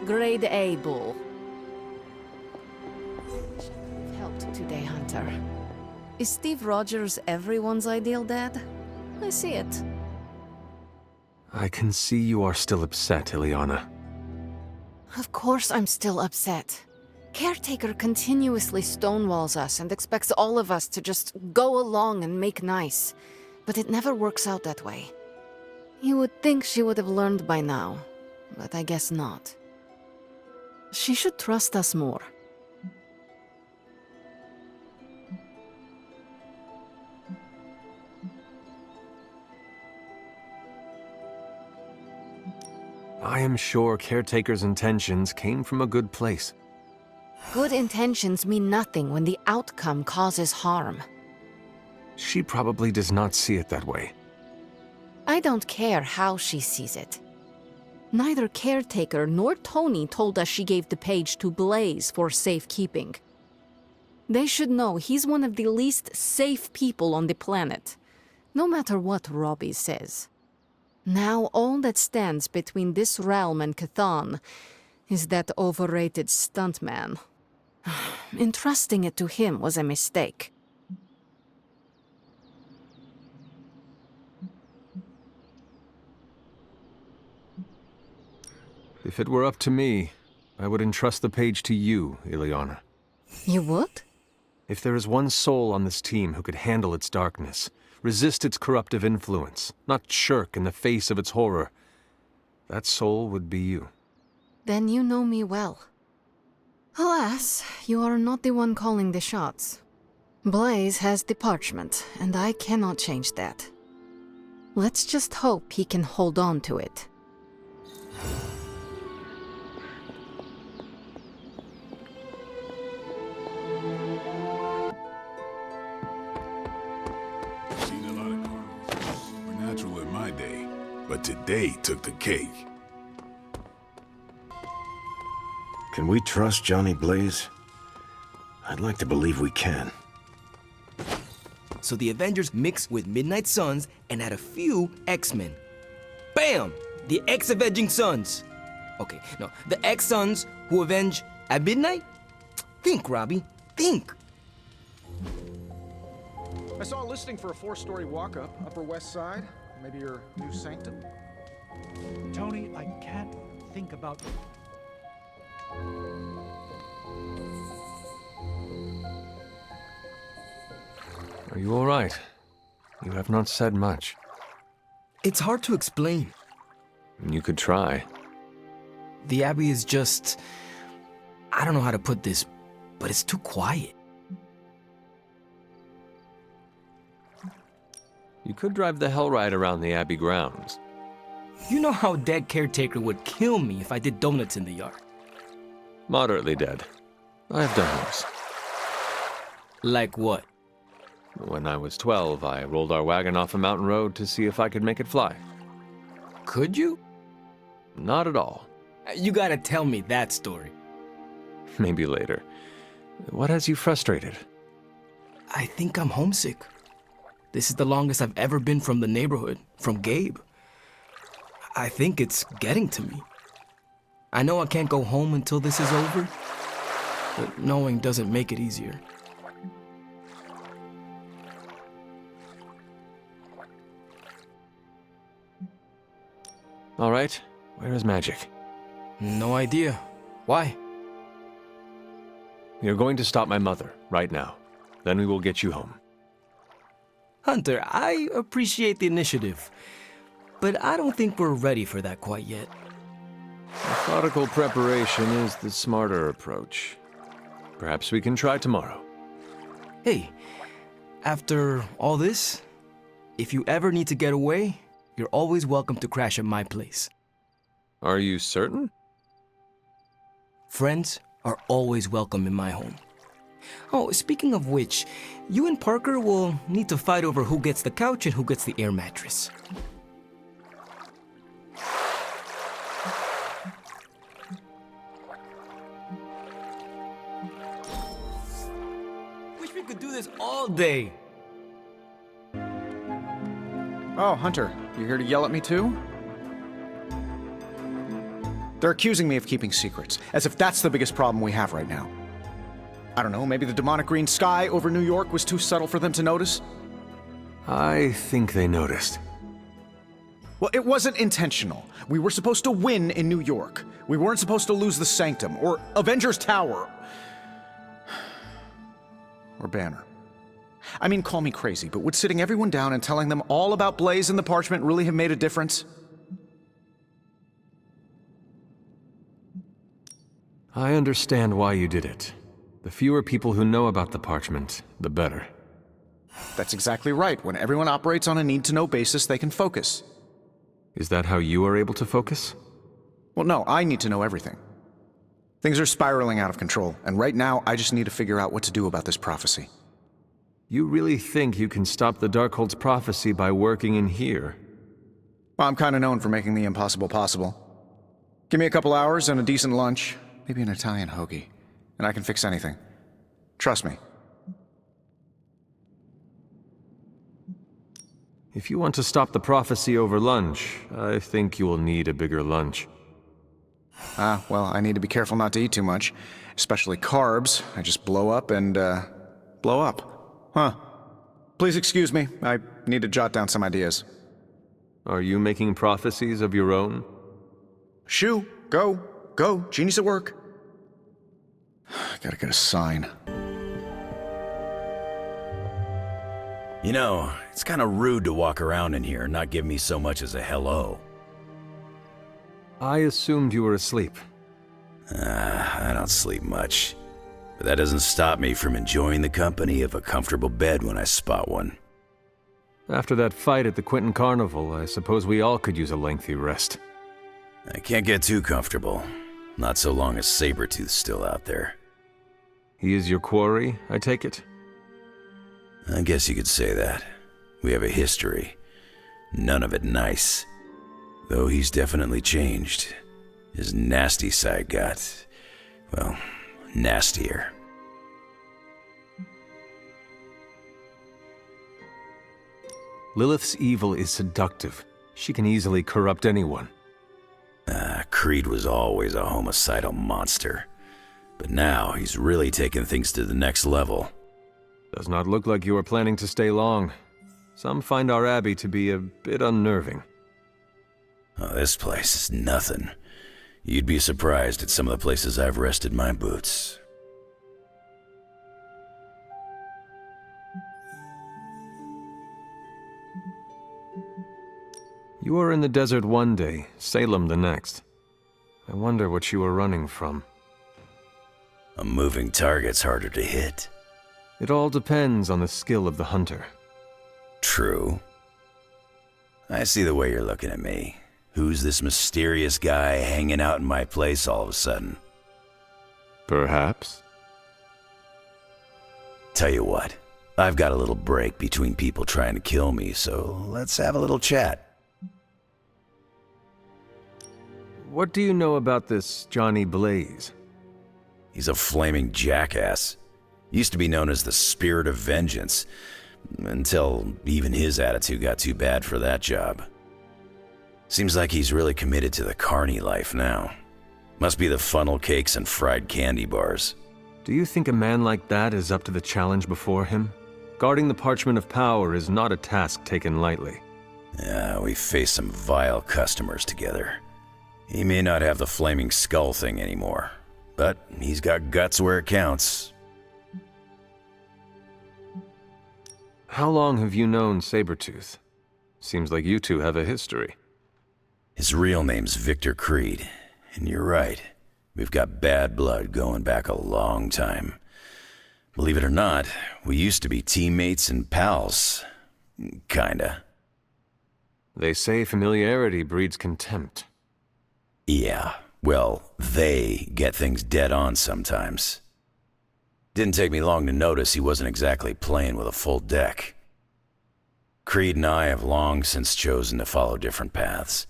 Grade A bull. You've helped today, Hunter. Is Steve Rogers everyone's ideal dad? I see it. I can see you are still upset, Ileana. Of course I'm still upset. Caretaker continuously stonewalls us and expects all of us to just go along and make nice. But it never works out that way. You would think she would have learned by now, but I guess not. She should trust us more. I am sure Caretaker's intentions came from a good place. Good intentions mean nothing when the outcome causes harm. She probably does not see it that way. I don't care how she sees it. Neither Caretaker nor Tony told us she gave the page to Blaze for safekeeping. They should know he's one of the least safe people on the planet, no matter what Robbie says. Now all that stands between this realm and Cathan is that overrated stuntman. Entrusting it to him was a mistake. If it were up to me, I would entrust the page to you, Ileana. You would? If there is one soul on this team who could handle its darkness, resist its corruptive influence, not shirk in the face of its horror, that soul would be you. Then you know me well. Alas, you are not the one calling the shots. Blaze has the parchment, and I cannot change that. Let's just hope he can hold on to it. Seen a lot of carnivals. Supernatural in my day, but today took the cake. Can we trust Johnny Blaze? I'd like to believe we can. So the Avengers mixed with Midnight Suns and had a few X-Men. Bam! The X-Avenging Suns. Okay, no, the X-Suns who avenge at midnight? Think, Robbie, think. I saw a listing for a 4-story walk-up, Upper West Side. Maybe your new sanctum? Tony, I can't think about... Are you all right? You have not said much. It's hard to explain. You could try. The Abbey is just... I don't know how to put this, but it's too quiet. You could drive the hell ride around the Abbey grounds. You know how dead Caretaker would kill me if I did donuts in the yard. Moderately dead. I have done worse. Like what? When I was 12, I rolled our wagon off a mountain road to see if I could make it fly. Could you? Not at all. You gotta tell me that story. Maybe later. What has you frustrated? I think I'm homesick. This is the longest I've ever been from the neighborhood, from Gabe. I think it's getting to me. I know I can't go home until this is over, but knowing doesn't make it easier. All right, where is Magic? No idea. Why? You're going to stop my mother, right now. Then we will get you home. Hunter, I appreciate the initiative, but I don't think we're ready for that quite yet. Methodical preparation is the smarter approach. Perhaps we can try tomorrow. Hey, after all this, if you ever need to get away, you're always welcome to crash at my place. Are you certain? Friends are always welcome in my home. Oh, speaking of which, you and Parker will need to fight over who gets the couch and who gets the air mattress. Wish we could do this all day. Oh, Hunter, you here to yell at me too? They're accusing me of keeping secrets, as if that's the biggest problem we have right now. I don't know, maybe the demonic green sky over New York was too subtle for them to notice? I think they noticed. Well, it wasn't intentional. We were supposed to win in New York. We weren't supposed to lose the Sanctum, or Avengers Tower. Or Banner. I mean, call me crazy, but would sitting everyone down and telling them all about Blaze and the Parchment really have made a difference? I understand why you did it. The fewer people who know about the Parchment, the better. That's exactly right. When everyone operates on a need-to-know basis, they can focus. Is that how you are able to focus? Well, no, I need to know everything. Things are spiraling out of control, and right now, I just need to figure out what to do about this prophecy. You really think you can stop the Darkhold's prophecy by working in here? Well, I'm kind of known for making the impossible possible. Give me a couple hours and a decent lunch, maybe an Italian hoagie, and I can fix anything. Trust me. If you want to stop the prophecy over lunch, I think you will need a bigger lunch. Well, I need to be careful not to eat too much, especially carbs. I just blow up and, blow up. Huh. Please excuse me, I need to jot down some ideas. Are you making prophecies of your own? Shoo, go, genius at work. Gotta get a sign. You know, it's kind of rude to walk around in here and not give me so much as a hello. I assumed you were asleep. I don't sleep much. But that doesn't stop me from enjoying the company of a comfortable bed when I spot one. After that fight at the Quentin Carnival, I suppose we all could use a lengthy rest. I can't get too comfortable. Not so long as Sabretooth's still out there. He is your quarry, I take it? I guess you could say that. We have a history. None of it nice. Though he's definitely changed. His nasty side got, well, nastier. Lilith's evil is seductive. She can easily corrupt anyone. Creed was always a homicidal monster. But now he's really taken things to the next level. Does not look like you are planning to stay long. Some find our abbey to be a bit unnerving. Oh, this place is nothing. You'd be surprised at some of the places I've rested my boots. You were in the desert one day, Salem the next. I wonder what you were running from. A moving target's harder to hit. It all depends on the skill of the hunter. True. I see the way you're looking at me. Who's this mysterious guy hanging out in my place all of a sudden? Perhaps. Tell you what, I've got a little break between people trying to kill me, so let's have a little chat. What do you know about this Johnny Blaze? He's a flaming jackass. Used to be known as the Spirit of Vengeance, until even his attitude got too bad for that job. Seems like he's really committed to the carny life now. Must be the funnel cakes and fried candy bars. Do you think a man like that is up to the challenge before him? Guarding the Parchment of Power is not a task taken lightly. Yeah, we faced some vile customers together. He may not have the flaming skull thing anymore, but he's got guts where it counts. How long have you known Sabretooth? Seems like you two have a history. His real name's Victor Creed, and you're right. We've got bad blood going back a long time. Believe it or not, we used to be teammates and pals. Kinda. They say familiarity breeds contempt. Yeah, well, they get things dead on sometimes. Didn't take me long to notice he wasn't exactly playing with a full deck. Creed and I have long since chosen to follow different paths.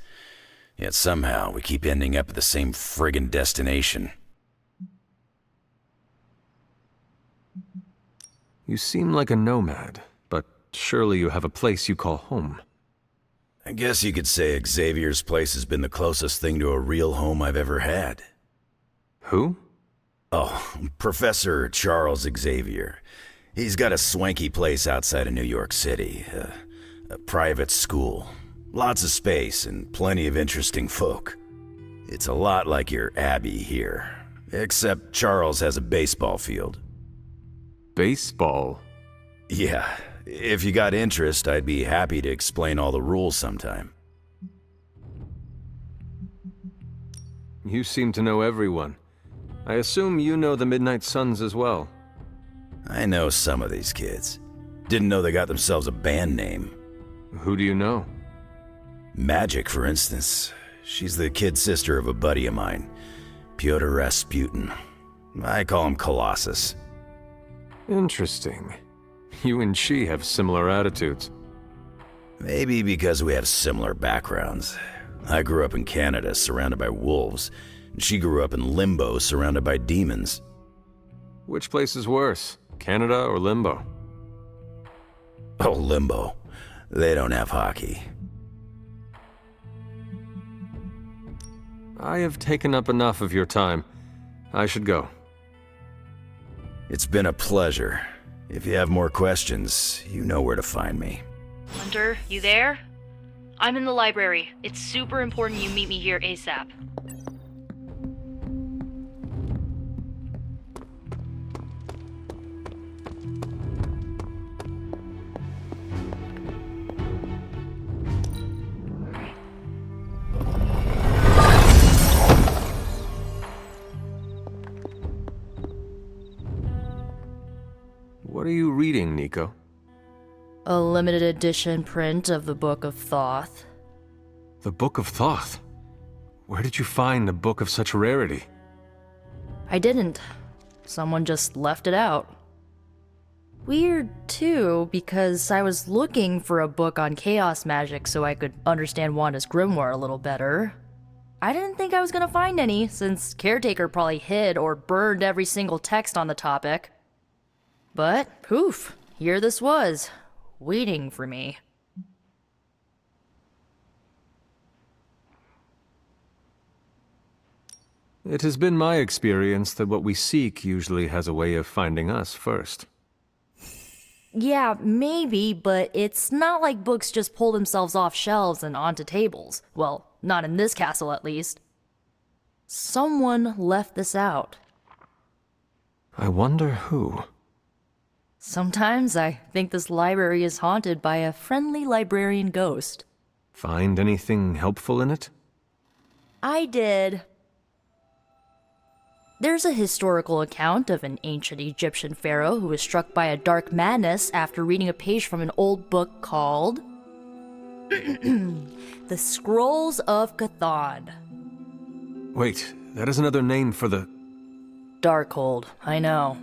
Yet somehow we keep ending up at the same friggin' destination. You seem like a nomad, but surely you have a place you call home. I guess you could say Xavier's place has been the closest thing to a real home I've ever had. Who? Oh, Professor Charles Xavier. He's got a swanky place outside of New York City. A private school. Lots of space and plenty of interesting folk. It's a lot like your Abbey here. Except Charles has a baseball field. Baseball? Yeah, if you got interest, I'd be happy to explain all the rules sometime. You seem to know everyone. I assume you know the Midnight Suns as well. I know some of these kids. Didn't know they got themselves a band name. Who do you know? Magic, for instance. She's the kid sister of a buddy of mine, Pyotr Rasputin. I call him Colossus. Interesting. You and she have similar attitudes. Maybe because we have similar backgrounds. I grew up in Canada, surrounded by wolves. She grew up in Limbo, surrounded by demons. Which place is worse, Canada or Limbo? Oh, Limbo. They don't have hockey. I have taken up enough of your time. I should go. It's been a pleasure. If you have more questions, you know where to find me. Hunter, you there? I'm in the library. It's super important you meet me here ASAP. What are you reading, Nico? A limited edition print of the Book of Thoth. The Book of Thoth? Where did you find a book of such rarity? I didn't. Someone just left it out. Weird, too, because I was looking for a book on chaos magic so I could understand Wanda's grimoire a little better. I didn't think I was gonna find any, since Caretaker probably hid or burned every single text on the topic. But, poof, here this was, waiting for me. It has been my experience that what we seek usually has a way of finding us first. Yeah, maybe, but it's not like books just pull themselves off shelves and onto tables. Well, not in this castle at least. Someone left this out. I wonder who. Sometimes I think this library is haunted by a friendly librarian ghost. Find anything helpful in it? I did. There's a historical account of an ancient Egyptian pharaoh who was struck by a dark madness after reading a page from an old book called The Scrolls of Chthon. Wait, that is another name for the... Darkhold, I know.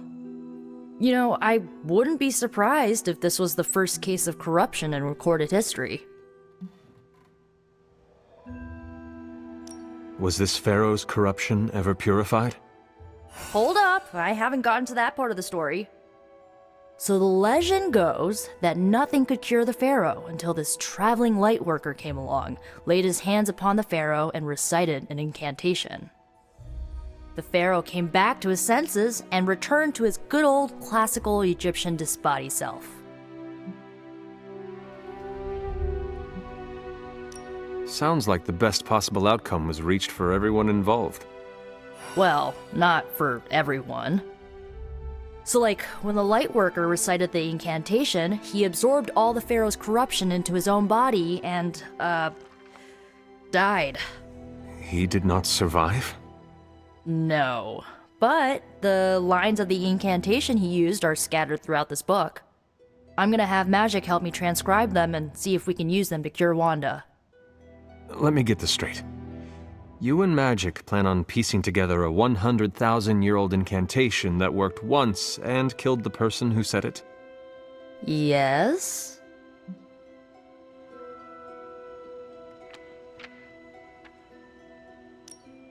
You know, I wouldn't be surprised if this was the first case of corruption in recorded history. Was this pharaoh's corruption ever purified? Hold up, I haven't gotten to that part of the story. So the legend goes that nothing could cure the pharaoh until this traveling light worker came along, laid his hands upon the pharaoh, and recited an incantation. The pharaoh came back to his senses and returned to his good old classical Egyptian disbody self. Sounds like the best possible outcome was reached for everyone involved. Well, not for everyone. So like, when the light worker recited the incantation, he absorbed all the pharaoh's corruption into his own body and, died. He did not survive? No. But the lines of the incantation he used are scattered throughout this book. I'm gonna have Magic help me transcribe them and see if we can use them to cure Wanda. Let me get this straight. You and Magic plan on piecing together a 100,000-year-old incantation that worked once and killed the person who said it? Yes?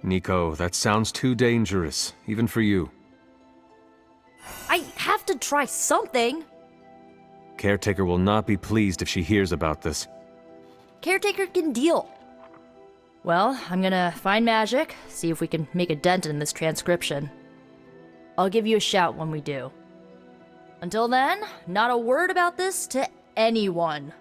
Nico, that sounds too dangerous, even for you. I have to try something! Caretaker will not be pleased if she hears about this. Caretaker can deal. Well, I'm gonna find magic, see if we can make a dent in this transcription. I'll give you a shout when we do. Until then, not a word about this to anyone.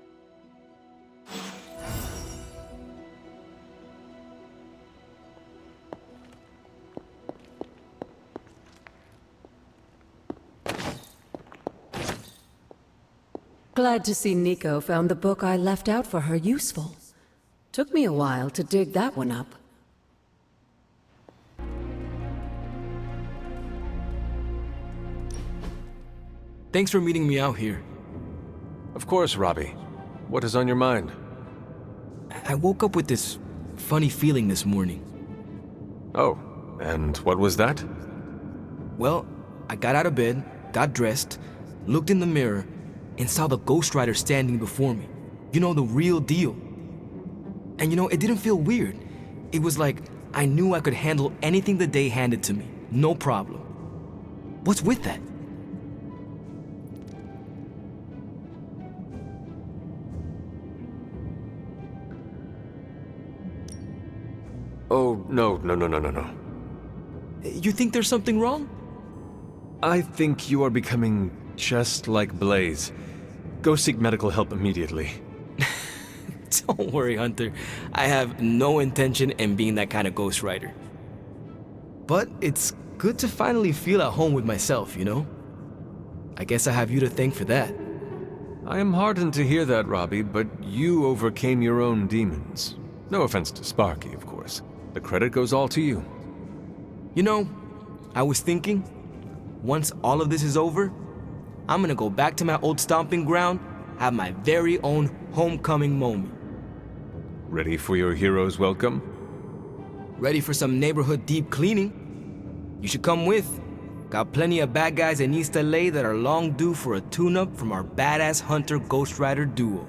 Glad to see Nico found the book I left out for her useful. Took me a while to dig that one up. Thanks for meeting me out here. Of course, Robbie. What is on your mind? I woke up with this funny feeling this morning. Oh, and what was that? Well, I got out of bed, got dressed, looked in the mirror, and saw the Ghost Rider standing before me. You know, the real deal. And you know, it didn't feel weird. It was like I knew I could handle anything the day handed to me. No problem. What's with that? Oh, no. You think there's something wrong? I think you are becoming just like Blaze. Go seek medical help immediately. Don't worry, Hunter. I have no intention in being that kind of Ghost Rider. But it's good to finally feel at home with myself, you know? I guess I have you to thank for that. I am heartened to hear that, Robbie, but you overcame your own demons. No offense to Sparky, of course. The credit goes all to you. You know, I was thinking, once all of this is over, I'm gonna go back to my old stomping ground, have my very own homecoming moment. Ready for your hero's welcome? Ready for some neighborhood deep cleaning? You should come with. Got plenty of bad guys in East LA that are long due for a tune-up from our badass Hunter Ghost Rider duo.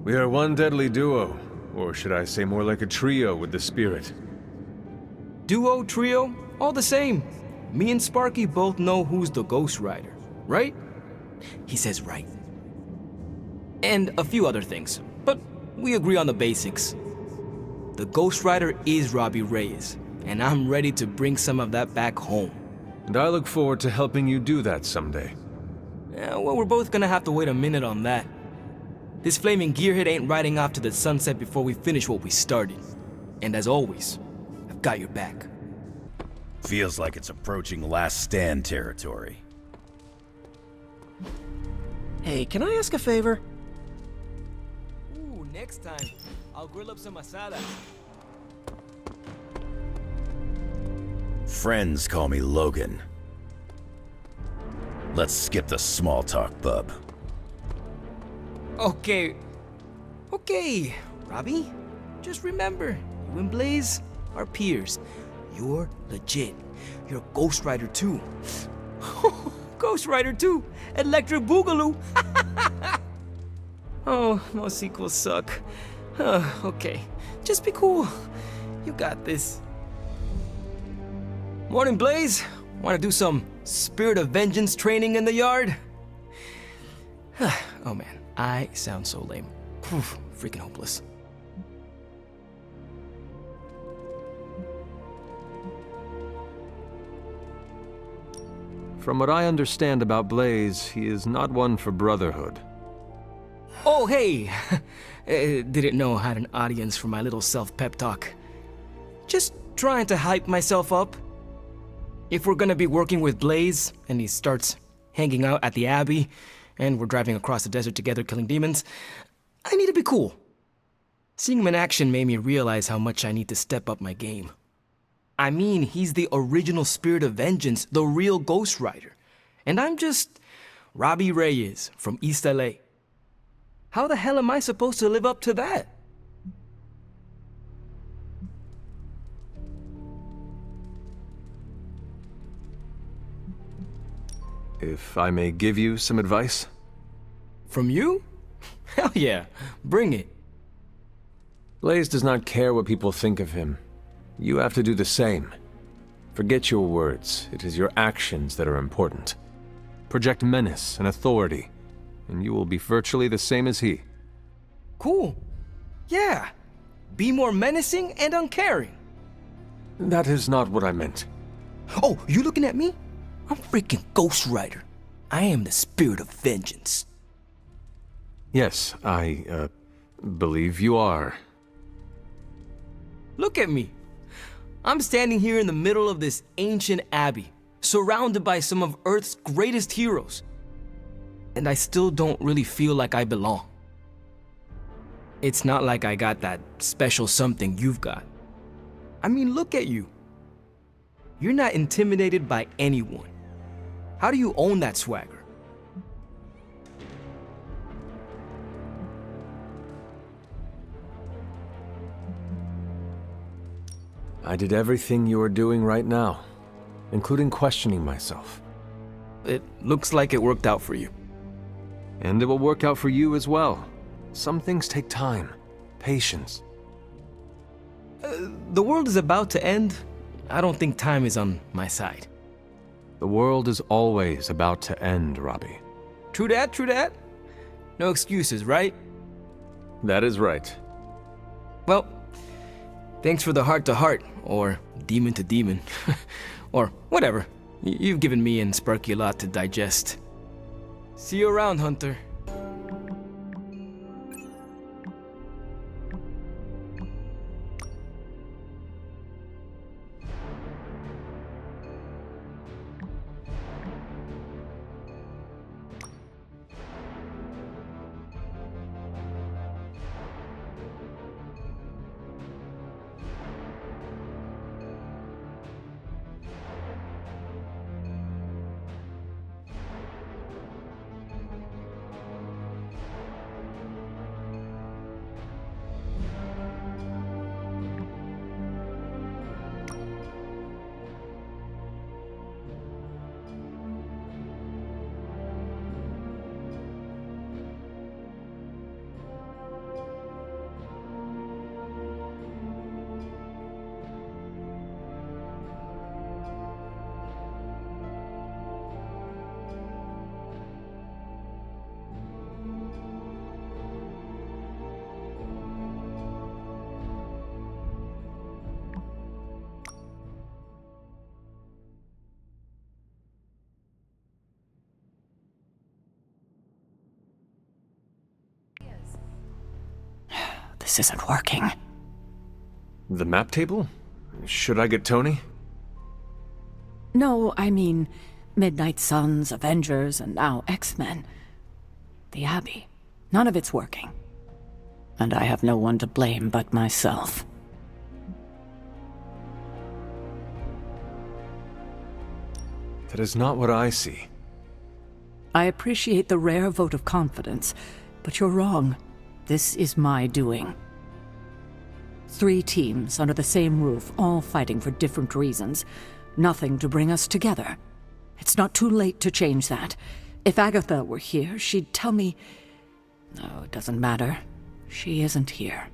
We are one deadly duo, or should I say more like a trio with the spirit. Duo, trio, all the same. Me and Sparky both know who's the Ghost Rider, right? He says right. And a few other things, but we agree on the basics. The Ghost Rider is Robbie Reyes, and I'm ready to bring some of that back home. And I look forward to helping you do that someday. Yeah, well, we're both gonna have to wait a minute on that. This flaming gearhead ain't riding off to the sunset before we finish what we started. And as always, I've got your back. Feels like it's approaching last stand territory. Hey, can I ask a favor? Ooh, next time, I'll grill up some asada. Friends call me Logan. Let's skip the small talk, bub. Okay, Robbie. Just remember, you and Blaze are peers. You're legit. You're Ghost Rider 2. Ghost Rider 2! Electric Boogaloo! Oh, most sequels suck. Okay, just be cool. You got this. Morning, Blaze. Want to do some Spirit of Vengeance training in the yard? Oh man, I sound so lame. Freaking hopeless. From what I understand about Blaze, he is not one for brotherhood. Oh, hey! Didn't know I had an audience for my little self-pep talk. Just trying to hype myself up. If we're gonna be working with Blaze, and he starts hanging out at the Abbey, and we're driving across the desert together killing demons, I need to be cool. Seeing him in action made me realize how much I need to step up my game. I mean, he's the original Spirit of Vengeance, the real Ghost Rider. And I'm just Robbie Reyes from East LA. How the hell am I supposed to live up to that? If I may give you some advice? From you? Hell yeah, bring it. Blaze does not care what people think of him. You have to do the same. Forget your words. It is your actions that are important. project menace and authority, and you will be virtually the same as he. Cool. Yeah. Be more menacing and uncaring. That is not what I meant. Oh, you looking at me? I'm freaking Ghost Rider. I am the spirit of vengeance. Yes, I, believe you are. Look at me. I'm standing here in the middle of this ancient abbey, surrounded by some of Earth's greatest heroes. And I still don't really feel like I belong. It's not like I got that special something you've got. I mean, look at you. You're not intimidated by anyone. How do you own that swagger? I did everything you are doing right now, including questioning myself. It looks like it worked out for you. And it will work out for you as well. Some things take time, patience. The world is about to end. I don't think time is on my side. The world is always about to end, Robbie. True that, true that. No excuses, right? That is right. Well, thanks for the heart-to-heart, or demon-to-demon, or whatever. You've given me and Sparky a lot to digest. See you around, Hunter. This isn't working. The map table? Should I get Tony? No, I mean Midnight Suns, Avengers, and now X-Men. The Abbey. None of it's working. And I have no one to blame but myself. That is not what I see. I appreciate the rare vote of confidence, but you're wrong. This is my doing. 3 teams under the same roof, all fighting for different reasons. Nothing to bring us together. It's not too late to change that. If Agatha were here, she'd tell me... No, it doesn't matter. She isn't here.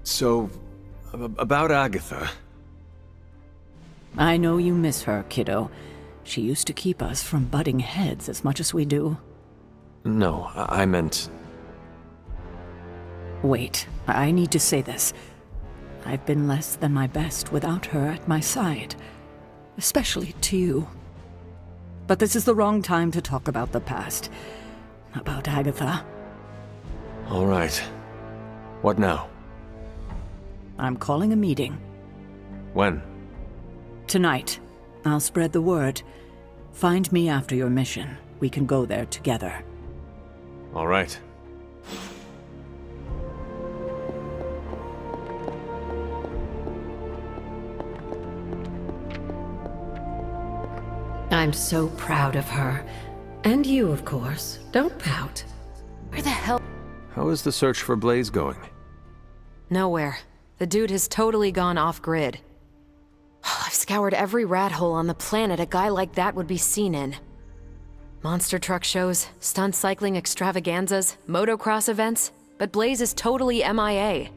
So, about Agatha. I know you miss her, kiddo. She used to keep us from butting heads as much as we do. No, I meant... Wait, I need to say this. I've been less than my best without her at my side. Especially to you. But this is the wrong time to talk about the past. About Agatha. All right. What now? I'm calling a meeting. When? Tonight. I'll spread the word. Find me after your mission. We can go there together. All right. I'm so proud of her. And you, of course. Don't pout. Where the hell? How is the search for Blaze going? Nowhere. The dude has totally gone off-grid. I've scoured every rat hole on the planet a guy like that would be seen in. Monster truck shows, stunt cycling extravaganzas, motocross events, but Blaze is totally MIA.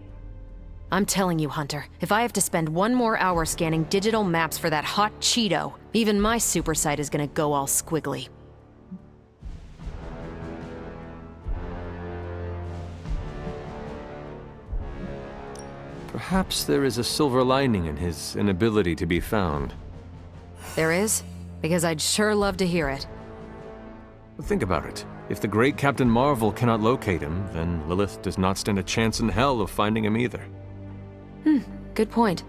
I'm telling you, Hunter, if I have to spend 1 more hour scanning digital maps for that hot Cheeto, even my super sight is gonna go all squiggly. Perhaps there is a silver lining in his inability to be found. There is? Because I'd sure love to hear it. Think about it. If the great Captain Marvel cannot locate him, then Lilith does not stand a chance in hell of finding him either. Good point.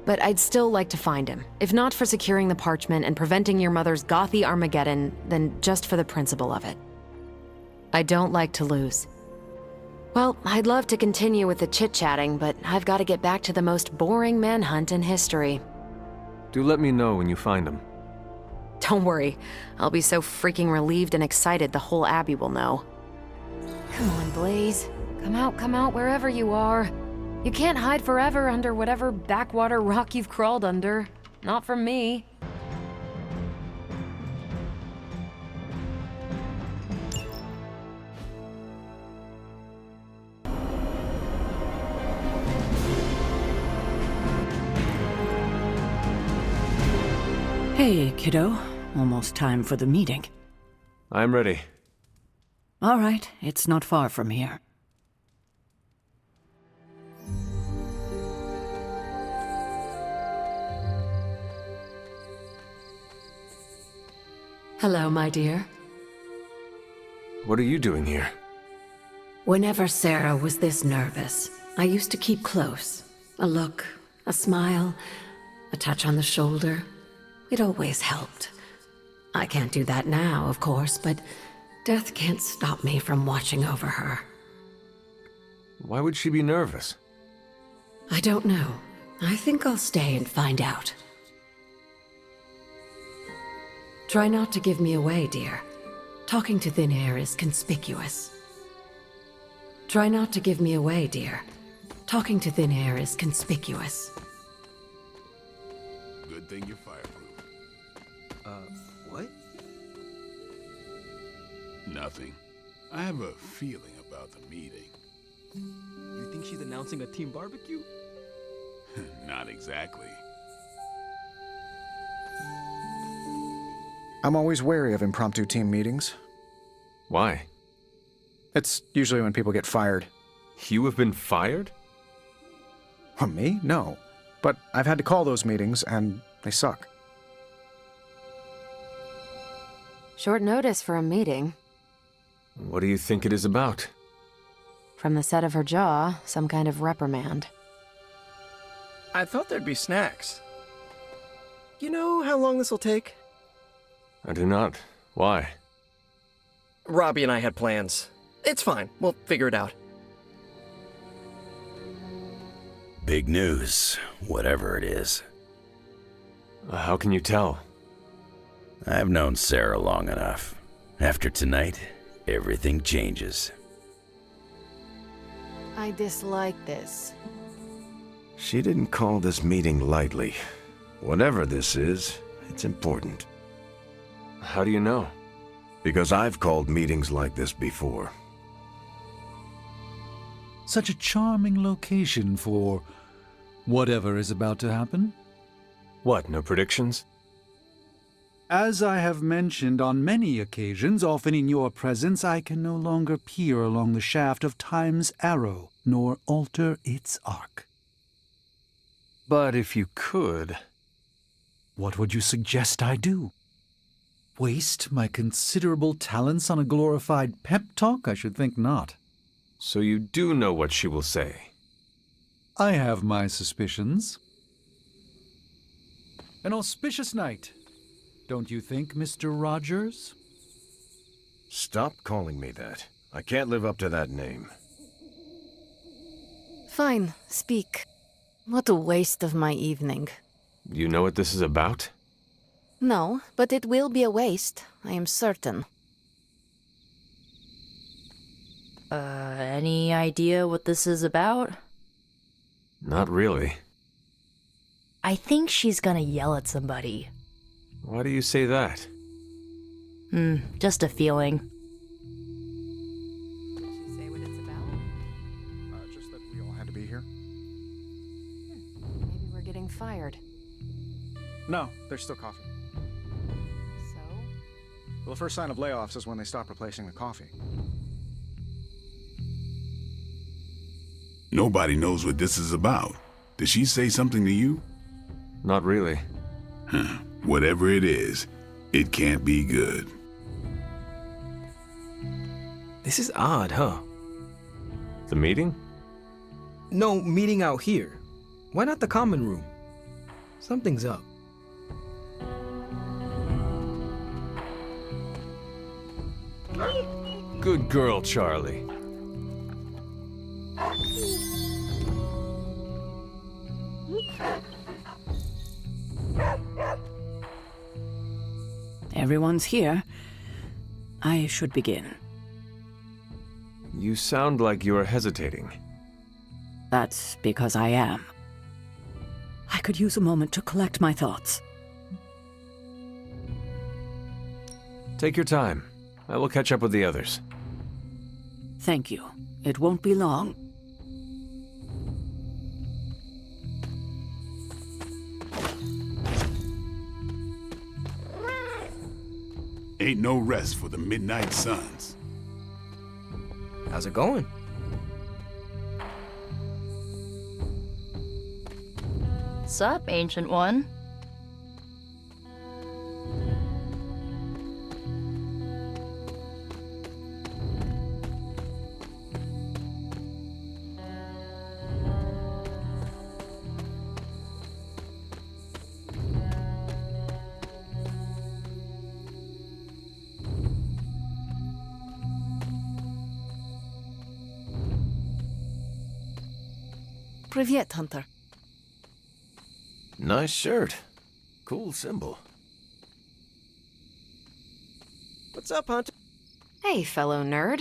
But I'd still like to find him. If not for securing the parchment and preventing your mother's gothy Armageddon, then just for the principle of it. I don't like to lose. Well, I'd love to continue with the chit-chatting, but I've got to get back to the most boring manhunt in history. Do let me know when you find him. Don't worry. I'll be so freaking relieved and excited the whole Abbey will know. Come on, Blaze. Come out wherever you are. You can't hide forever under whatever backwater rock you've crawled under. Not from me. Hey, kiddo. Almost time for the meeting. I'm ready. All right, it's not far from here. Hello, my dear. What are you doing here? Whenever Sarah was this nervous, I used to keep close. A look, a smile, a touch on the shoulder. It always helped. I can't do that now, of course, but death can't stop me from watching over her. Why would she be nervous? I don't know. I think I'll stay and find out. Try not to give me away, dear. Talking to thin air is conspicuous. Try not to give me away, dear. Talking to thin air is conspicuous. Good thing you're fireproof. What? Nothing. I have a feeling about the meeting. You think she's announcing a team barbecue? Not exactly. I'm always wary of impromptu team meetings. Why? It's usually when people get fired. You have been fired? Me? No. But I've had to call those meetings, and they suck. Short notice for a meeting. What do you think it is about? From the set of her jaw, some kind of reprimand. I thought there'd be snacks. You know how long this will take? I do not. Why? Robbie and I had plans. It's fine. We'll figure it out. Big news, whatever it is. How can you tell? I've known Sarah long enough. After tonight, everything changes. I dislike this. She didn't call this meeting lightly. Whatever this is, it's important. How do you know? Because I've called meetings like this before. Such a charming location for whatever is about to happen. What, no predictions? As I have mentioned on many occasions, often in your presence, I can no longer peer along the shaft of time's arrow, nor alter its arc. But if you could... What would you suggest I do? Waste my considerable talents on a glorified pep talk? I should think not. So you do know what she will say? I have my suspicions. An auspicious night, don't you think, Mr. Rogers? Stop calling me that. I can't live up to that name. Fine, speak. What a waste of my evening. You know what this is about? No, but it will be a waste, I am certain. Any idea what this is about? Not really. I think she's gonna yell at somebody. Why do you say that? Just a feeling. Did she say what it's about? Just that we all had to be here. fired. No, there's still coffee. So? Well, the first sign of layoffs is when they stop replacing the coffee. Nobody knows what this is about. Did she say something to you? Not really. Huh. Whatever it is, it can't be good. This is odd, huh? The meeting? No, meeting out here. Why not the common room? Something's up. Good girl, Charlie. Everyone's here. I should begin. You sound like you are hesitating. That's because I am. I could use a moment to collect my thoughts. Take your time. I will catch up with the others. Thank you. It won't be long. Ain't no rest for the Midnight Suns. How's it going? Sup, Ancient One? Privyet, Hunter. Nice shirt. Cool symbol. What's up, Hunter? Hey, fellow nerd.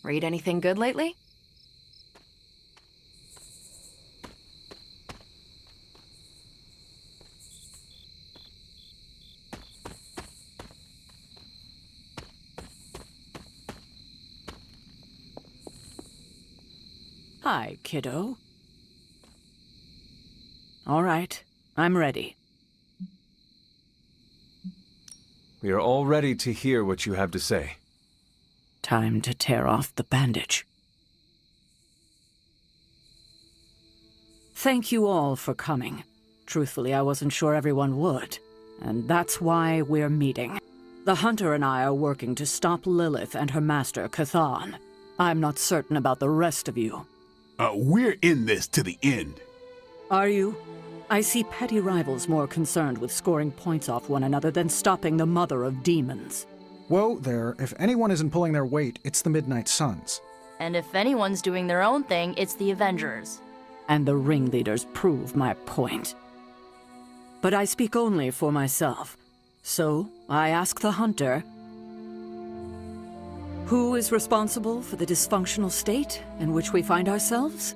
Read anything good lately? Hi, kiddo. All right, I'm ready. We are all ready to hear what you have to say. Time to tear off the bandage. Thank you all for coming. Truthfully, I wasn't sure everyone would. And that's why we're meeting. The Hunter and I are working to stop Lilith and her master, Cathan. I'm not certain about the rest of you. We're in this to the end. Are you? I see petty rivals more concerned with scoring points off one another than stopping the mother of demons. Whoa there, if anyone isn't pulling their weight, it's the Midnight Suns. And if anyone's doing their own thing, it's the Avengers. And the ringleaders prove my point. But I speak only for myself. So, I ask the Hunter, who is responsible for the dysfunctional state in which we find ourselves?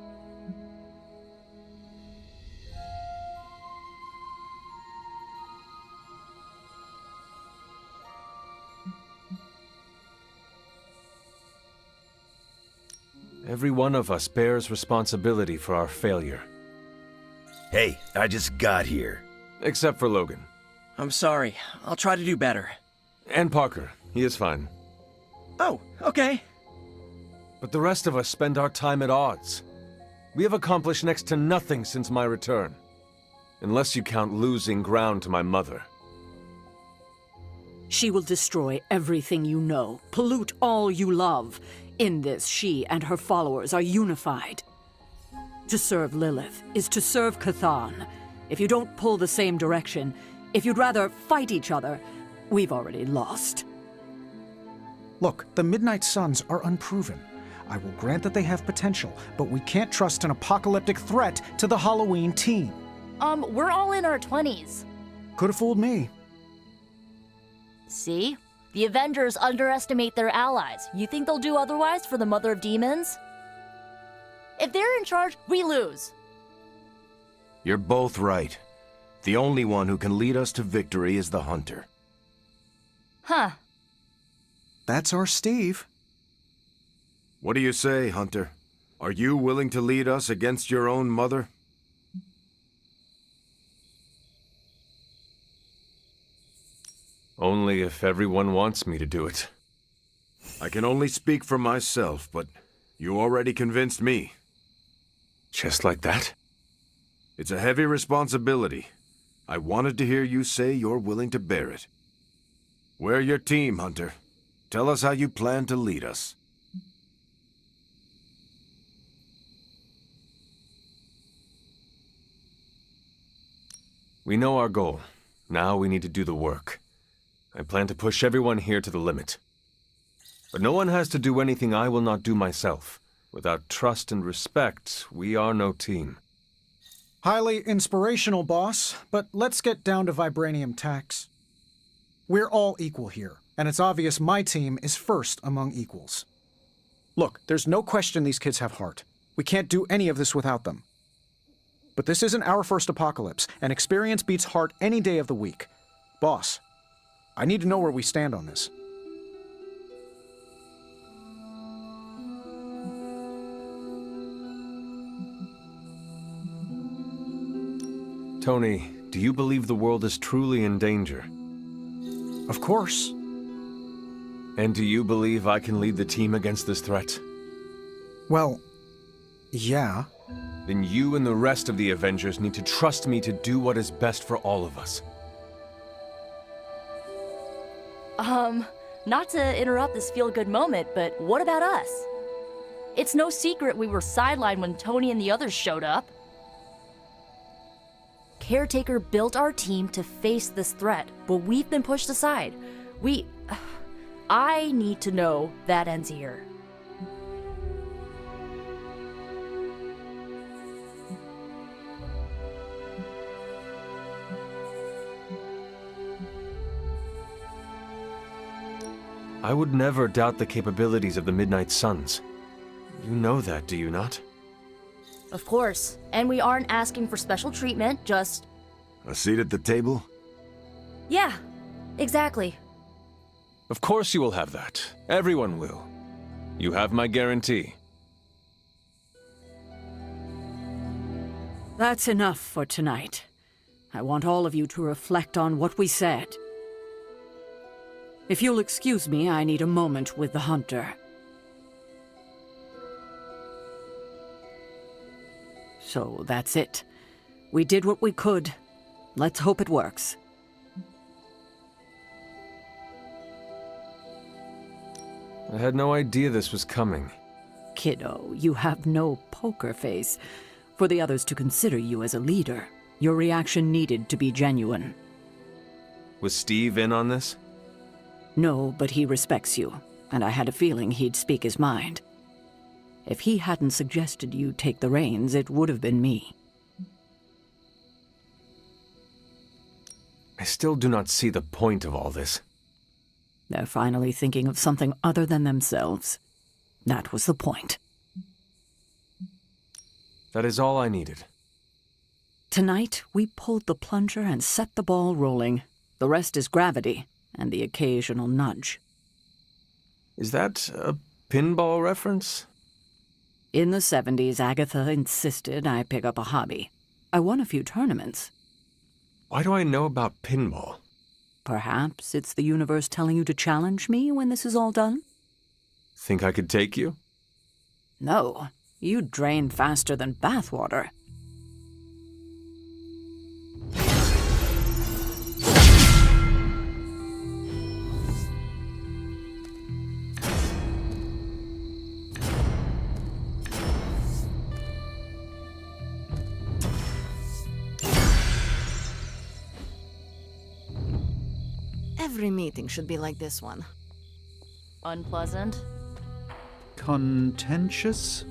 Every one of us bears responsibility for our failure. Hey, I just got here. Except for Logan. I'm sorry. I'll try to do better. And Parker. He is fine. Oh, okay. But the rest of us spend our time at odds. We have accomplished next to nothing since my return. Unless you count losing ground to my mother. She will destroy everything you know, pollute all you love. In this, she and her followers are unified. To serve Lilith is to serve Cathan. If you don't pull the same direction, if you'd rather fight each other, we've already lost. Look, the Midnight Suns are unproven. I will grant that they have potential, but we can't trust an apocalyptic threat to the Halloween team. We're all in our 20s. Could have fooled me. See? The Avengers underestimate their allies. You think they'll do otherwise for the Mother of Demons? If they're in charge, we lose. You're both right. The only one who can lead us to victory is the Hunter. Huh. That's our Steve. What do you say, Hunter? Are you willing to lead us against your own mother? Only if everyone wants me to do it. I can only speak for myself, but you already convinced me. Just like that? It's a heavy responsibility. I wanted to hear you say you're willing to bear it. We're your team, Hunter. Tell us how you plan to lead us. We know our goal. Now we need to do the work. I plan to push everyone here to the limit. But no one has to do anything I will not do myself. Without trust and respect, we are no team. Highly inspirational, boss, but let's get down to vibranium tax. We're all equal here, and it's obvious my team is first among equals. Look, there's no question these kids have heart. We can't do any of this without them. But this isn't our first apocalypse, and experience beats heart any day of the week. Boss, I need to know where we stand on this. Tony, do you believe the world is truly in danger? Of course. And do you believe I can lead the team against this threat? Well, yeah. Then you and the rest of the Avengers need to trust me to do what is best for all of us. Not to interrupt this feel-good moment, but what about us? It's no secret we were sidelined when Tony and the others showed up. Caretaker built our team to face this threat, but we've been pushed aside. I need to know that ends here. I would never doubt the capabilities of the Midnight Suns. You know that, do you not? Of course, and we aren't asking for special treatment, just... A seat at the table? Yeah, exactly. Of course you will have that. Everyone will. You have my guarantee. That's enough for tonight. I want all of you to reflect on what we said. If you'll excuse me, I need a moment with the Hunter. So that's it. We did what we could. Let's hope it works. I had no idea this was coming. Kiddo, you have no poker face. For the others to consider you as a leader, your reaction needed to be genuine. Was Steve in on this? No, but he respects you, and I had a feeling he'd speak his mind. If he hadn't suggested you take the reins, it would have been me. I still do not see the point of all this. They're finally thinking of something other than themselves. That was the point. That is all I needed. Tonight, we pulled the plunger and set the ball rolling. The rest is gravity, and the occasional nudge. Is that a pinball reference? In the 70s, Agatha insisted I pick up a hobby. I won a few tournaments. Why do I know about pinball? Perhaps it's the universe telling you to challenge me when this is all done? Think I could take you? No, you drain faster than bathwater. Every meeting should be like this one. Unpleasant? Contentious?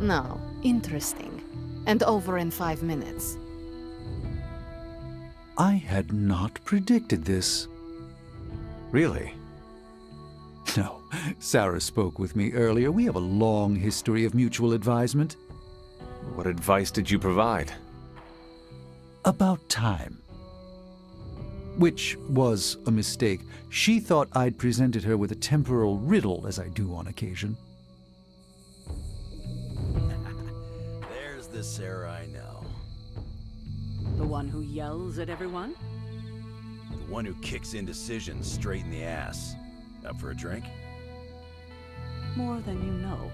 No, interesting. And over in 5 minutes. I had not predicted this. Really? No, Sarah spoke with me earlier. We have a long history of mutual advisement. What advice did you provide? About time. Which was a mistake. She thought I'd presented her with a temporal riddle, as I do on occasion. There's the Sarah I know. The one who yells at everyone? The one who kicks indecision straight in the ass. Up for a drink? More than you know.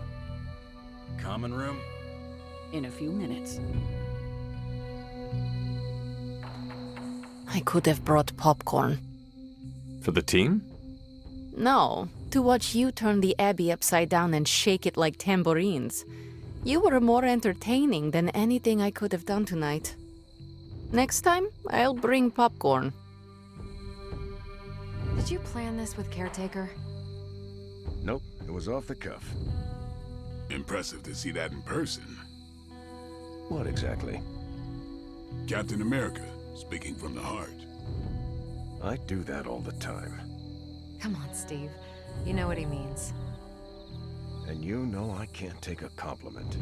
Common room? In a few minutes. I could have brought popcorn. For the team? No, to watch you turn the Abbey upside down and shake it like tambourines. You were more entertaining than anything I could have done tonight. Next time, I'll bring popcorn. Did you plan this with Caretaker? Nope, it was off the cuff. Impressive to see that in person. What exactly? Captain America, speaking from the heart. I do that all the time. Come on, Steve. You know what he means. And you know I can't take a compliment.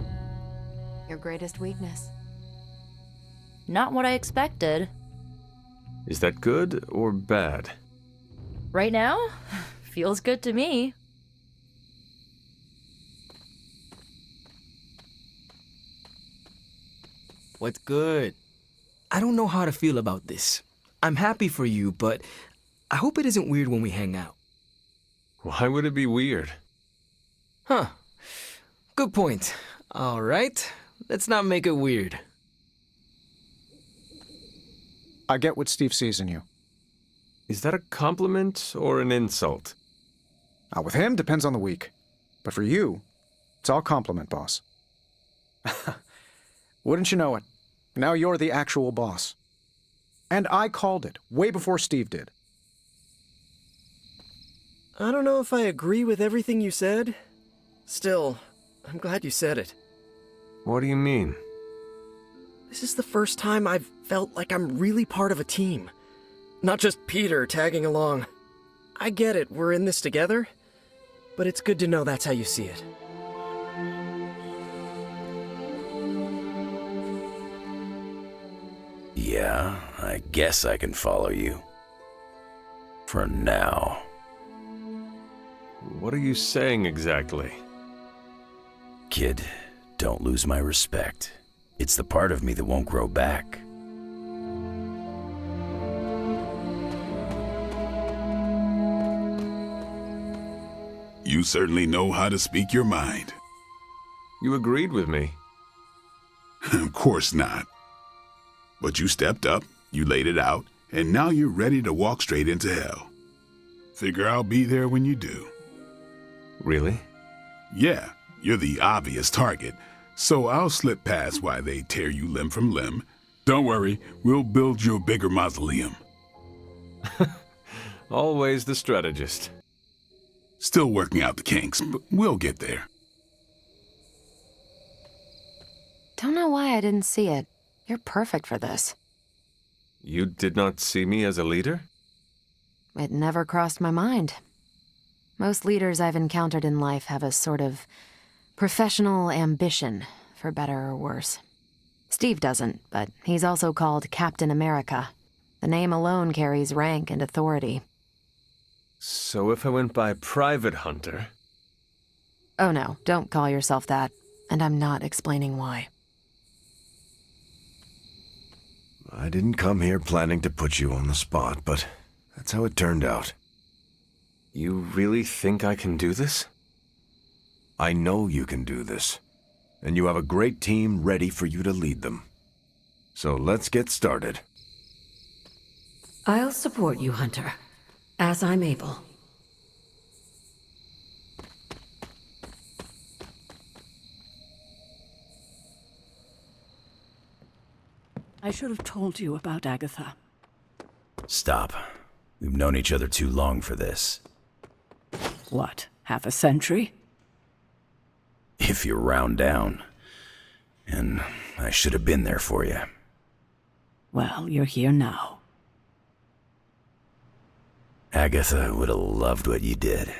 Your greatest weakness. Not what I expected. Is that good or bad? Right now? Feels good to me. What's good? I don't know how to feel about this. I'm happy for you, but I hope it isn't weird when we hang out. Why would it be weird? Huh. Good point. All right. Let's not make it weird. I get what Steve sees in you. Is that a compliment or an insult? With him, depends on the week. But for you, it's all compliment, boss. Wouldn't you know it? Now you're the actual boss. And I called it, way before Steve did. I don't know if I agree with everything you said. Still, I'm glad you said it. What do you mean? This is the first time I've felt like I'm really part of a team. Not just Peter tagging along. I get it, we're in this together. But it's good to know that's how you see it. Yeah, I guess I can follow you. For now. What are you saying exactly? Kid, don't lose my respect. It's the part of me that won't grow back. You certainly know how to speak your mind. You agreed with me. Of course not. But you stepped up, you laid it out, and now you're ready to walk straight into hell. Figure I'll be there when you do. Really? Yeah, you're the obvious target, so I'll slip past why they tear you limb from limb. Don't worry, we'll build you a bigger mausoleum. Always the strategist. Still working out the kinks, but we'll get there. Don't know why I didn't see it. You're perfect for this. You did not see me as a leader? It never crossed my mind. Most leaders I've encountered in life have a sort of professional ambition, for better or worse. Steve doesn't, but he's also called Captain America. The name alone carries rank and authority. So if I went by Private Hunter... Oh no, don't call yourself that. And I'm not explaining why. I didn't come here planning to put you on the spot, but that's how it turned out. You really think I can do this? I know you can do this, and you have a great team ready for you to lead them. So let's get started. I'll support you, Hunter, as I'm able. I should have told you about Agatha. Stop. We've known each other too long for this. What, half a century? If you round down. And I should have been there for you. Well, you're here now. Agatha would have loved what you did.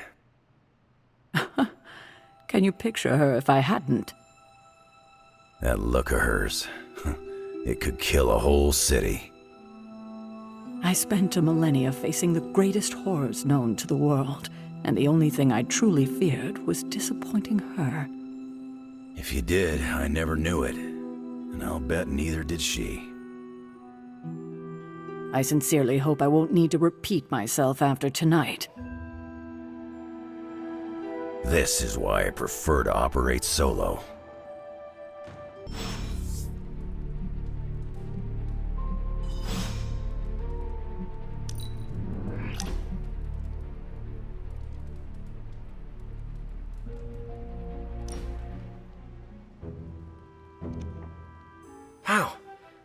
Can you picture her if I hadn't? That look of hers. It could kill a whole city. I spent a millennia facing the greatest horrors known to the world, and the only thing I truly feared was disappointing her. If you did, I never knew it. And I'll bet neither did she. I sincerely hope I won't need to repeat myself after tonight. This is why I prefer to operate solo. Wow,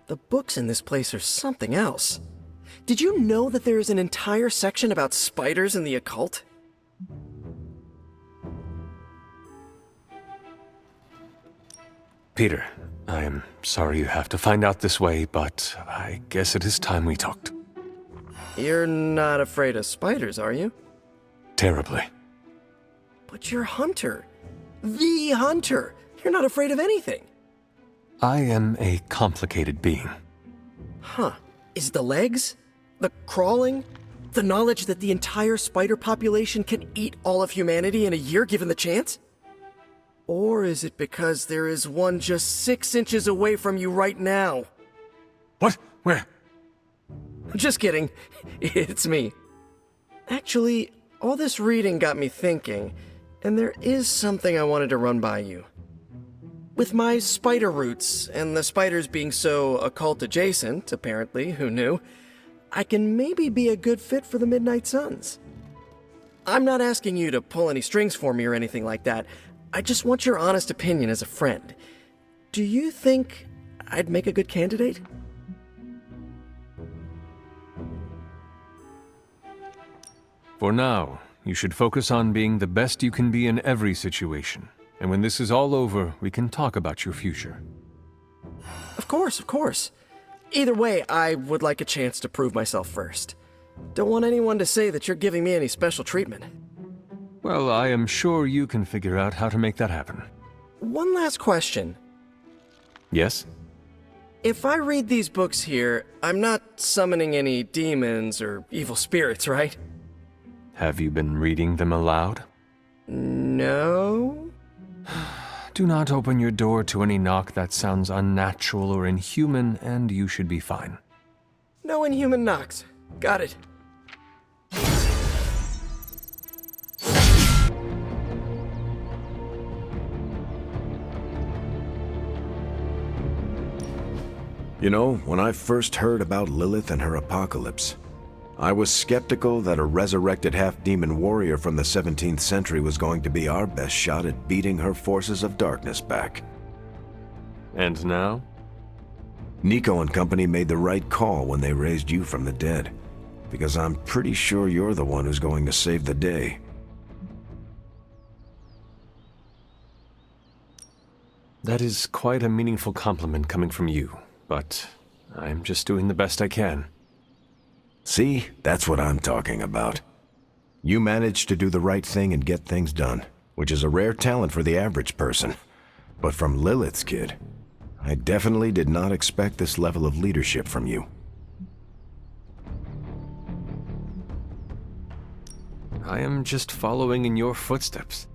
the books in this place are something else. Did you know that there is an entire section about spiders and the occult? Peter, I am sorry you have to find out this way, but I guess it is time we talked. You're not afraid of spiders, are you? Terribly. But you're Hunter. The Hunter. You're not afraid of anything. I am a complicated being. Huh. Is the legs? The crawling? The knowledge that the entire spider population can eat all of humanity in a year given the chance? Or is it because there is one just 6 inches away from you right now? What? Where? Just kidding. It's me. Actually, all this reading got me thinking, and there is something I wanted to run by you. With my spider roots, and the spiders being so occult adjacent, apparently, who knew, I can maybe be a good fit for the Midnight Suns. I'm not asking you to pull any strings for me or anything like that. I just want your honest opinion as a friend. Do you think I'd make a good candidate? For now, you should focus on being the best you can be in every situation. And when this is all over, we can talk about your future. Of course, of course. Either way, I would like a chance to prove myself first. Don't want anyone to say that you're giving me any special treatment. Well, I am sure you can figure out how to make that happen. One last question. Yes? If I read these books here, I'm not summoning any demons or evil spirits, right? Have you been reading them aloud? No? Do not open your door to any knock that sounds unnatural or inhuman, and you should be fine. No inhuman knocks. Got it. You know, when I first heard about Lilith and her apocalypse, I was skeptical that a resurrected half-demon warrior from the 17th century was going to be our best shot at beating her forces of darkness back. And now? Nico and company made the right call when they raised you from the dead, because I'm pretty sure you're the one who's going to save the day. That is quite a meaningful compliment coming from you, but I'm just doing the best I can. See, that's what I'm talking about. You managed to do the right thing and get things done, which is a rare talent for the average person. But from Lilith's kid, I definitely did not expect this level of leadership from you. I am just following in your footsteps.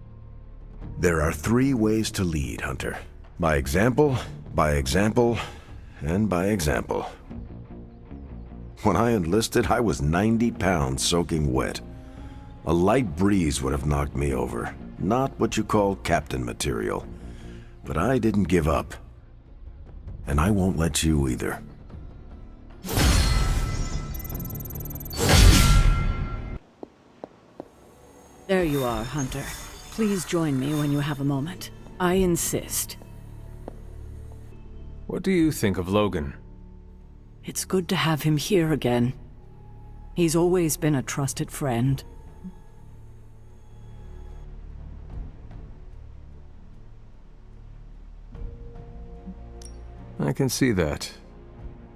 There are 3 ways to lead, Hunter. By example, and by example. When I enlisted, I was 90 pounds soaking wet. A light breeze would have knocked me over. Not what you call captain material. But I didn't give up. And I won't let you either. There you are, Hunter. Please join me when you have a moment. I insist. What do you think of Logan? It's good to have him here again. He's always been a trusted friend. I can see that.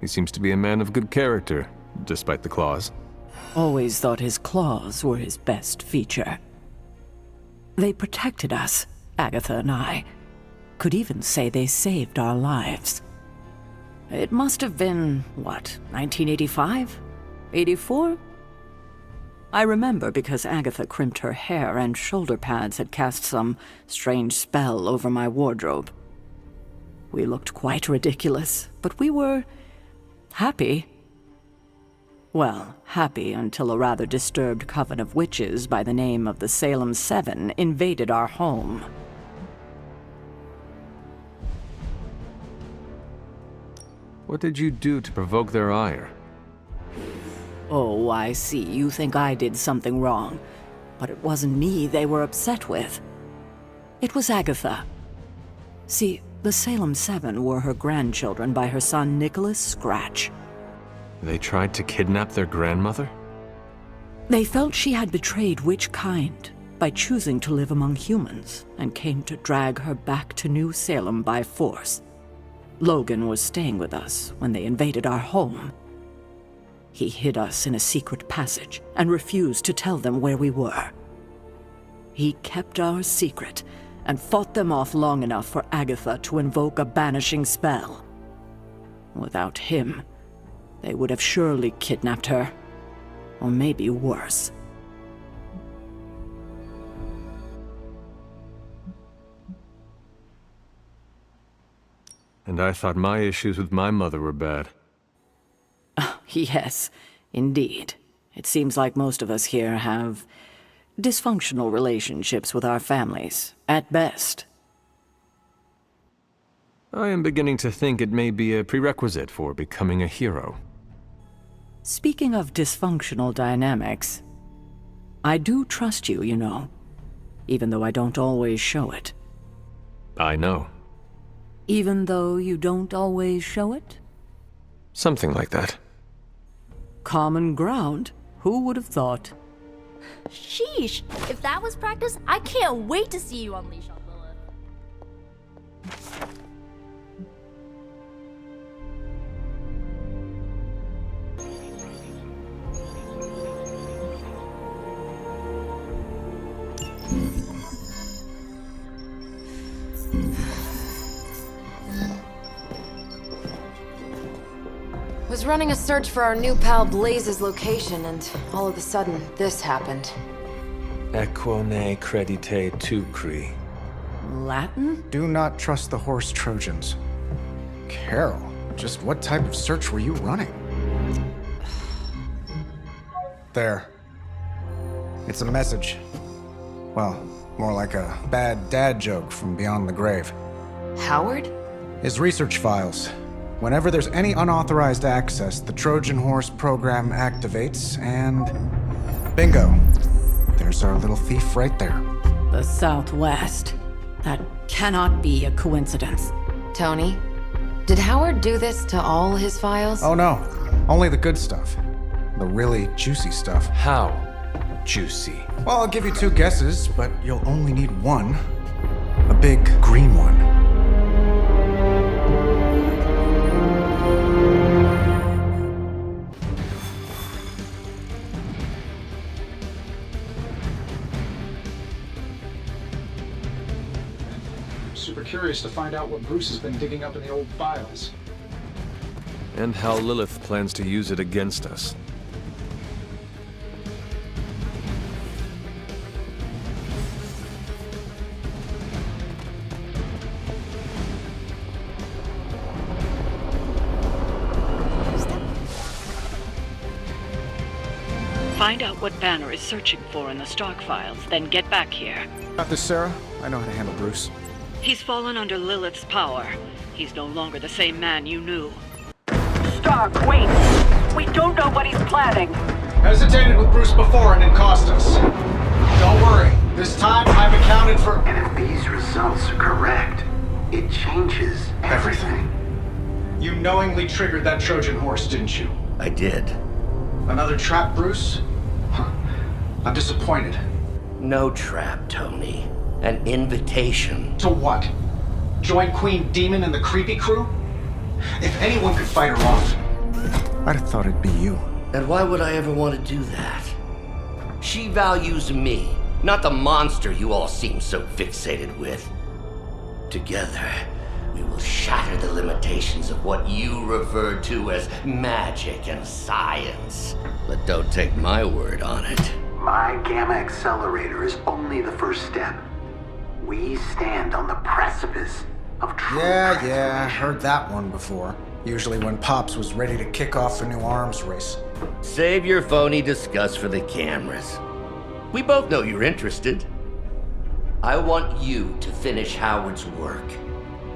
He seems to be a man of good character, despite the claws. Always thought his claws were his best feature. They protected us, Agatha and I. Could even say they saved our lives. It must have been, what, 1985? 84? I remember because Agatha crimped her hair and shoulder pads had cast some strange spell over my wardrobe. We looked quite ridiculous, but we were happy. Well, happy until a rather disturbed coven of witches by the name of the Salem Seven invaded our home. What did you do to provoke their ire? Oh, I see. You think I did something wrong. But it wasn't me they were upset with. It was Agatha. See, the Salem Seven were her grandchildren by her son Nicholas Scratch. They tried to kidnap their grandmother? They felt she had betrayed which kind by choosing to live among humans, and came to drag her back to New Salem by force. Logan was staying with us when they invaded our home. He hid us in a secret passage and refused to tell them where we were. He kept our secret and fought them off long enough for Agatha to invoke a banishing spell. Without him, they would have surely kidnapped her, or maybe worse. And I thought my issues with my mother were bad. Yes, indeed. It seems like most of us here have dysfunctional relationships with our families, at best. I am beginning to think it may be a prerequisite for becoming a hero. Speaking of dysfunctional dynamics, I do trust you, you know, even though I don't always show it. I know. Even though you don't always show it? Something like that. Common ground. Who would have thought? Sheesh! If that was practice, I can't wait to see you unleash on Lilith. Was running a search for our new pal Blaze's location, and all of a sudden, this happened. Equone credite tucri. Latin? Do not trust the horse Trojans. Carol, just what type of search were you running? There. It's a message. Well, more like a bad dad joke from beyond the grave. Howard? His research files. Whenever there's any unauthorized access, the Trojan Horse program activates, and bingo. There's our little thief right there. The Southwest. That cannot be a coincidence. Tony, did Howard do this to all his files? Oh no, only the good stuff. The really juicy stuff. How juicy? Well, I'll give you two guesses, but you'll only need one. A big green one. Super curious to find out what Bruce has been digging up in the old files. And how Lilith plans to use it against us. Find out what Banner is searching for in the Stark files, then get back here. Got this, Sarah? I know how to handle Bruce. He's fallen under Lilith's power. He's no longer the same man you knew. Stark, wait! We don't know what he's planning. Hesitated with Bruce before and it cost us. Don't worry. This time I've accounted for... And if these results are correct, it changes everything. You knowingly triggered that Trojan horse, didn't you? I did. Another trap, Bruce? Huh. I'm disappointed. No trap, Tony. An invitation. To what? Join Queen Demon and the Creepy Crew? If anyone could fight her off... I'd have thought it'd be you. And why would I ever want to do that? She values me, not the monster you all seem so fixated with. Together, we will shatter the limitations of what you refer to as magic and science. But don't take my word on it. My Gamma Accelerator is only the first step. We stand on the precipice of true Yeah, heard that one before. Usually when Pops was ready to kick off a new arms race. Save your phony disgust for the cameras. We both know you're interested. I want you to finish Howard's work.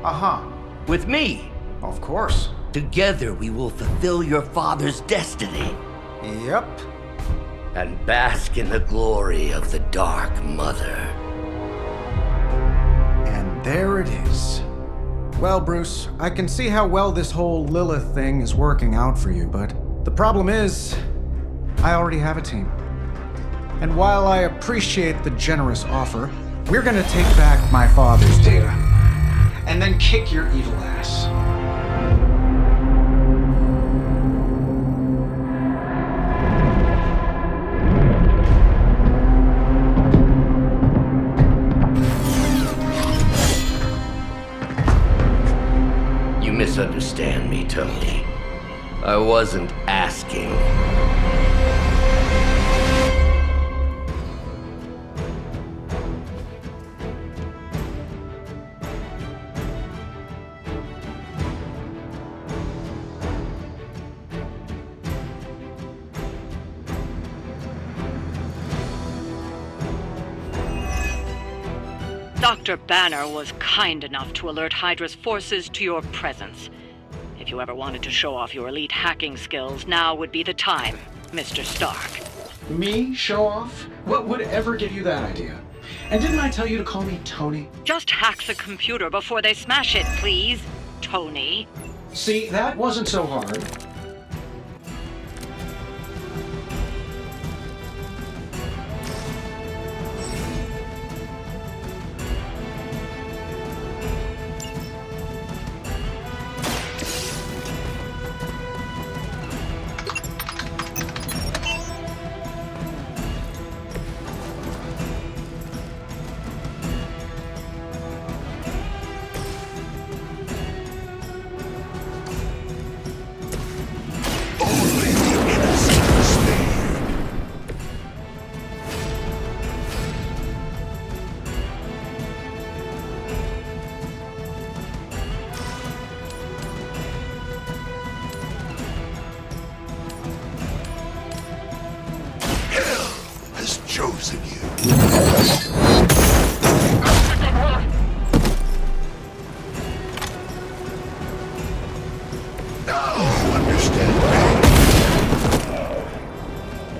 Uh-huh. With me. Of course. Together we will fulfill your father's destiny. Yep. And bask in the glory of the Dark Mother. And there it is. Well, Bruce, I can see how well this whole Lilith thing is working out for you, but the problem is, I already have a team. And while I appreciate the generous offer, we're gonna take back my father's data, and then kick your evil ass. You misunderstand me, Tony. I wasn't asking. Dr. Banner was kind enough to alert Hydra's forces to your presence. If you ever wanted to show off your elite hacking skills, now would be the time, Mr. Stark. Me? Show off? What would ever give you that idea? And didn't I tell you to call me Tony? Just hack the computer before they smash it, please, Tony. See, that wasn't so hard. Chosen you. Now you understand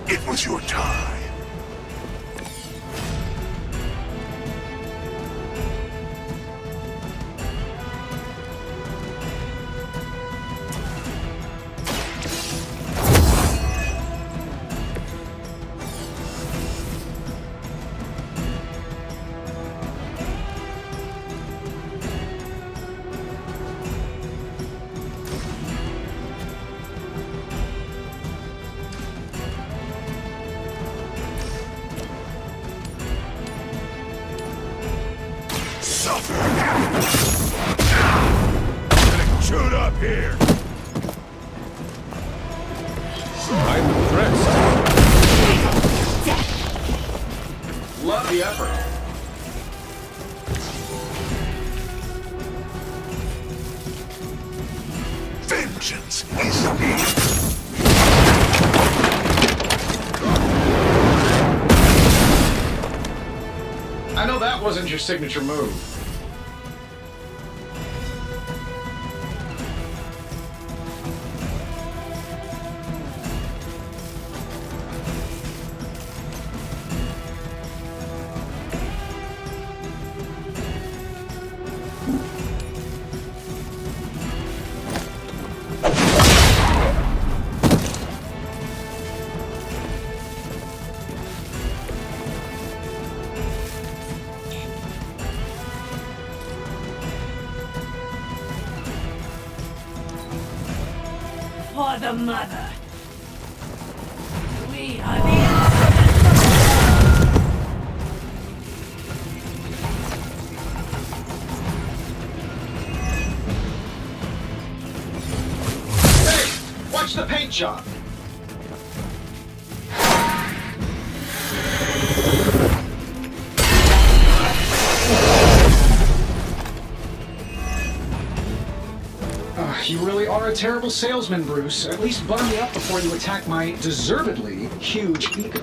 me. It was your time. Shoot up here! I'm impressed. Love the effort. Vengeance is near. I know that wasn't your signature move. For the mother. We are the Hey! Watch the paint job! You really are a terrible salesman, Bruce. At least butter me up before you attack my deservedly huge ego.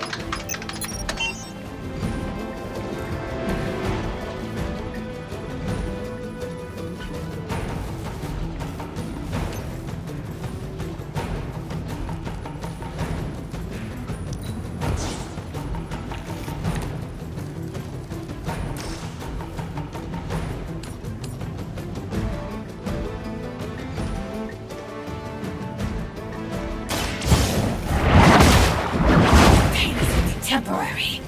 Temporary.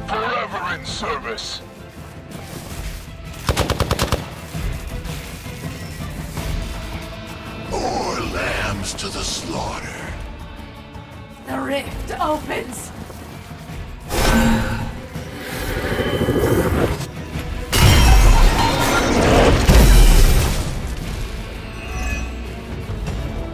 Forever in service. More lambs to the slaughter. The rift opens.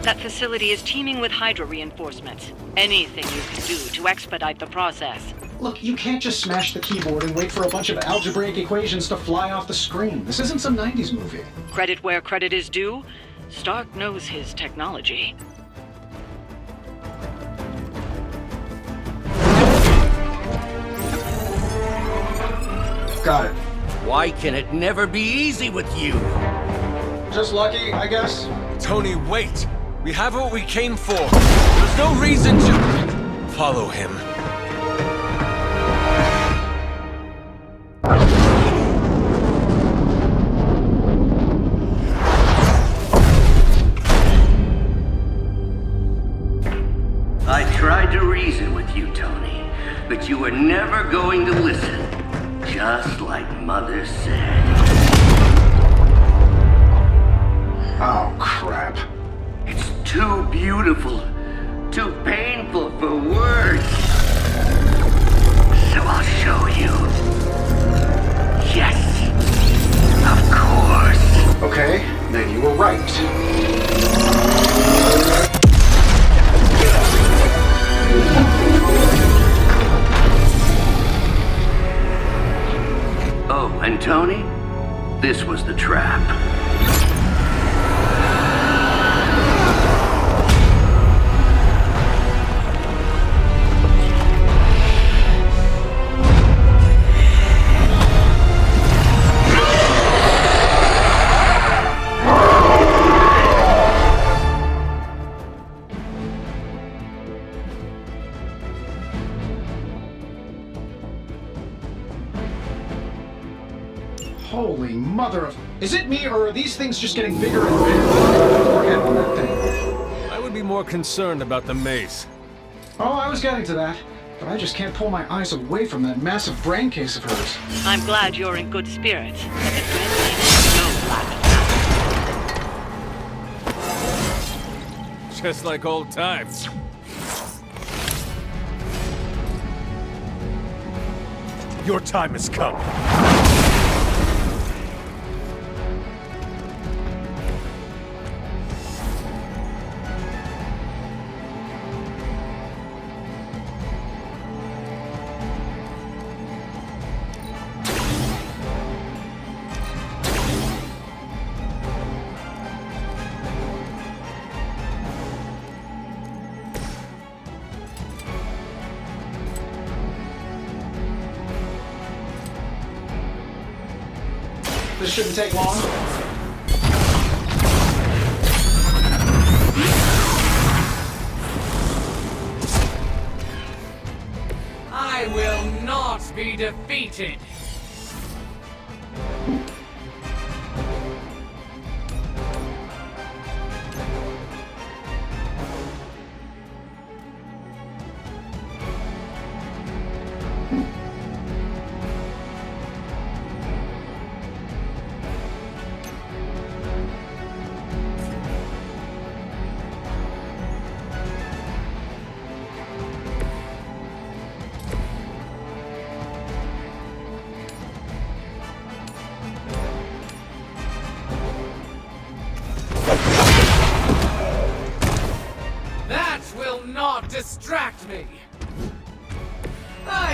That facility is teeming with Hydra reinforcements. Anything you can do to expedite the process. Look, you can't just smash the keyboard and wait for a bunch of algebraic equations to fly off the screen. This isn't some 90s movie. Credit where credit is due. Stark knows his technology. Got it. Why can it never be easy with you? Just lucky, I guess. Tony, wait! We have what we came for. There's no reason to... Follow him. I tried to reason with you, Tony, but you were never going to listen. Just like Mother said. Oh, crap. It's too beautiful, too painful for words. So I'll show you. Yes, of course. Okay, then you were right. Oh, and Tony, this was the trap. Holy mother of... Is it me, or are these things just getting bigger and bigger? Forget on that thing. I would be more concerned about the maze. Oh, I was getting to that. But I just can't pull my eyes away from that massive brain case of hers. I'm glad you're in good spirits. But the dread is no laughing. Just like old times. Your time has come. This shouldn't take long. I will not be defeated.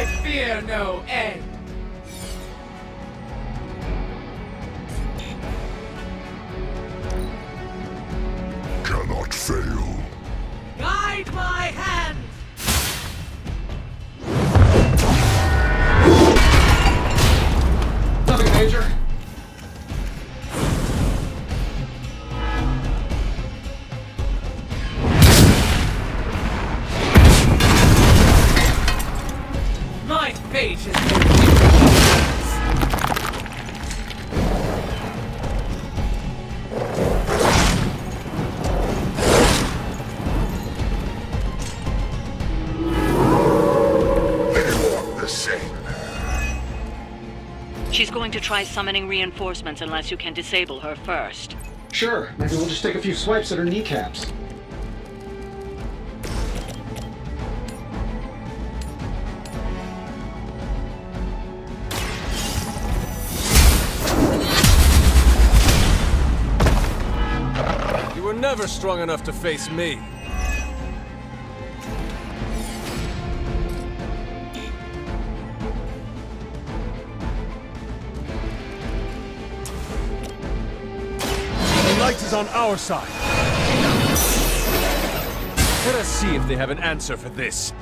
I fear no end. Cannot fail. Guide my hand! Nothing major. My fate has been The same. She's going to try summoning reinforcements unless you can disable her first. Sure, maybe we'll just take a few swipes at her kneecaps. You were never strong enough to face me. The light is on our side. Let us see if they have an answer for this.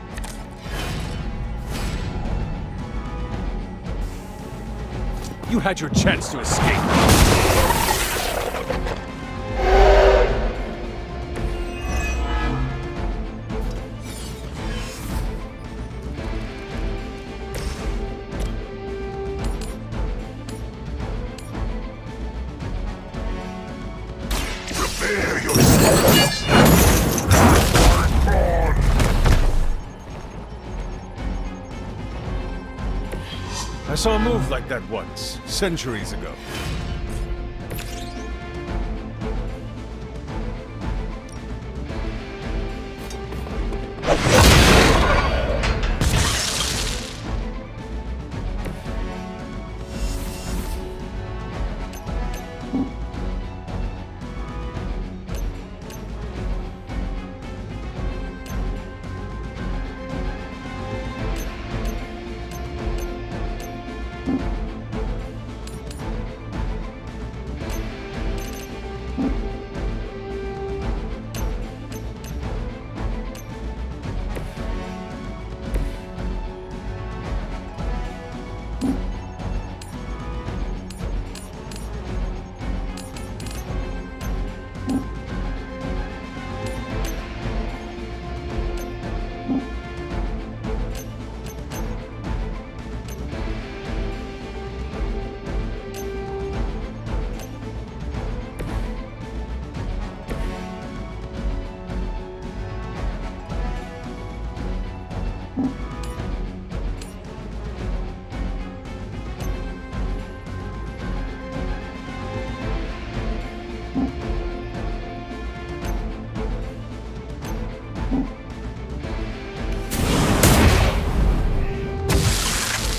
You had your chance to escape. Prepare yourselves. I saw a move like that once, centuries ago.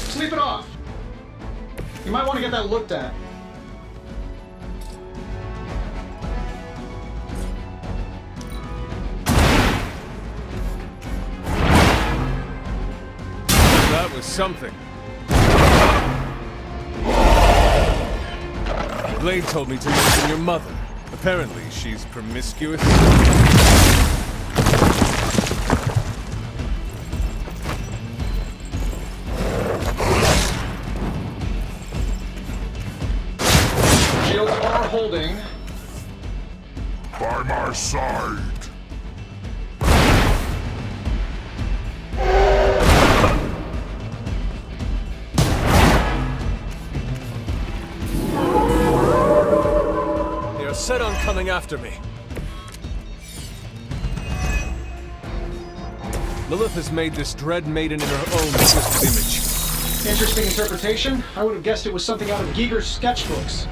Sleep it off. You might want to get that looked at. That was something. Blade told me to mention your mother. Apparently, she's promiscuous. Shields are holding. By my side. They are set on coming after me. Lilith has made this dread maiden in her own twisted image. Interesting interpretation. I would have guessed it was something out of Giger's sketchbooks.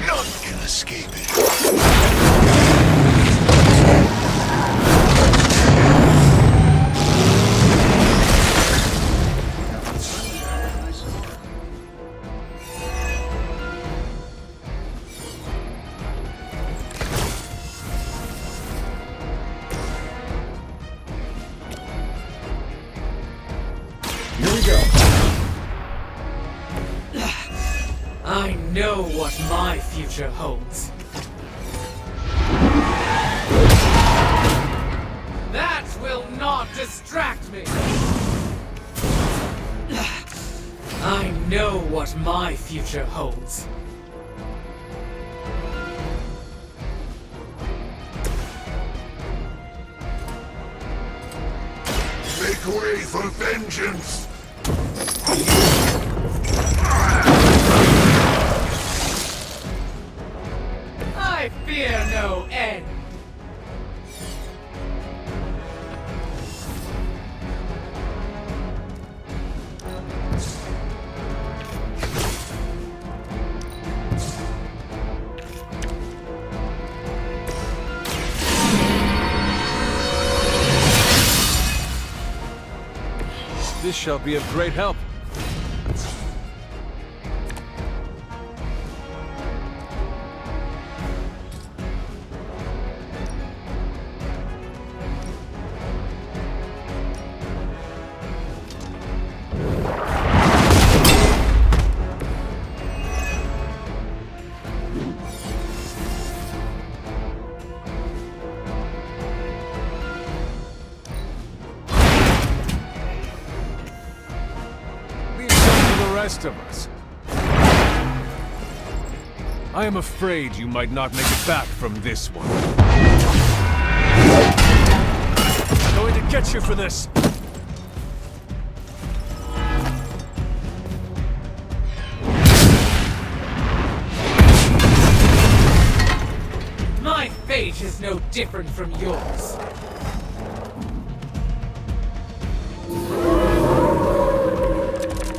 None can escape it. Here we go. I know what my future holds. That will not distract me! I know what my future holds. Make way for vengeance! I fear no end! This shall be of great help. Rest of us. I am afraid you might not make it back from this one. I'm going to get you for this. My fate is no different from yours.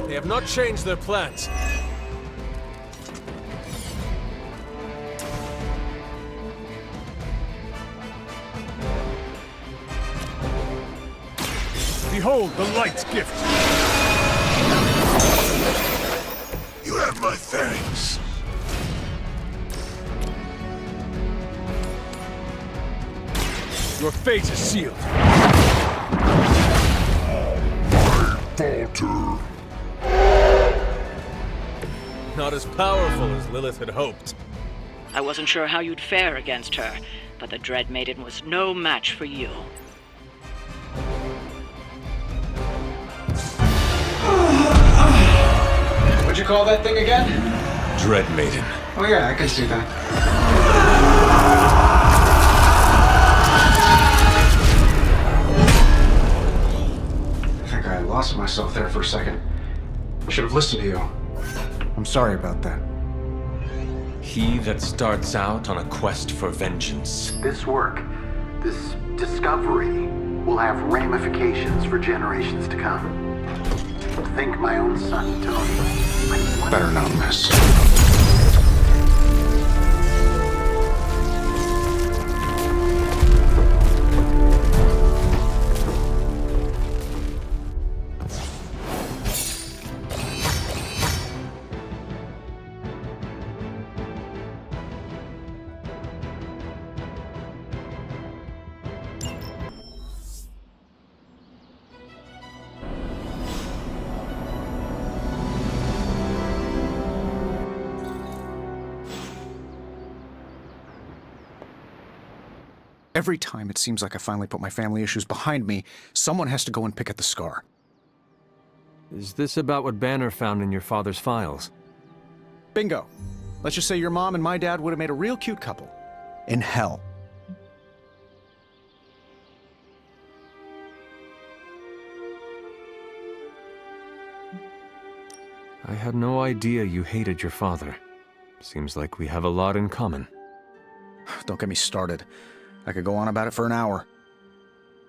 They have not changed their plans. Behold the light's gift. You have my thanks. Your fate is sealed. Falter. Not as powerful as Lilith had hoped. I wasn't sure how you'd fare against her, but the Dread Maiden was no match for you. What'd you call that thing again? Dread Maiden. Oh yeah, I can see that. I think I lost myself there for a second. I should have listened to you. I'm sorry about that. He that starts out on a quest for vengeance. This work, this discovery, will have ramifications for generations to come. Think my own son, Tony. Better not miss. Every time it seems like I finally put my family issues behind me, someone has to go and pick at the scar. Is this about what Banner found in your father's files? Bingo. Let's just say your mom and my dad would have made a real cute couple. In hell. I had no idea you hated your father. Seems like we have a lot in common. Don't get me started. I could go on about it for an hour.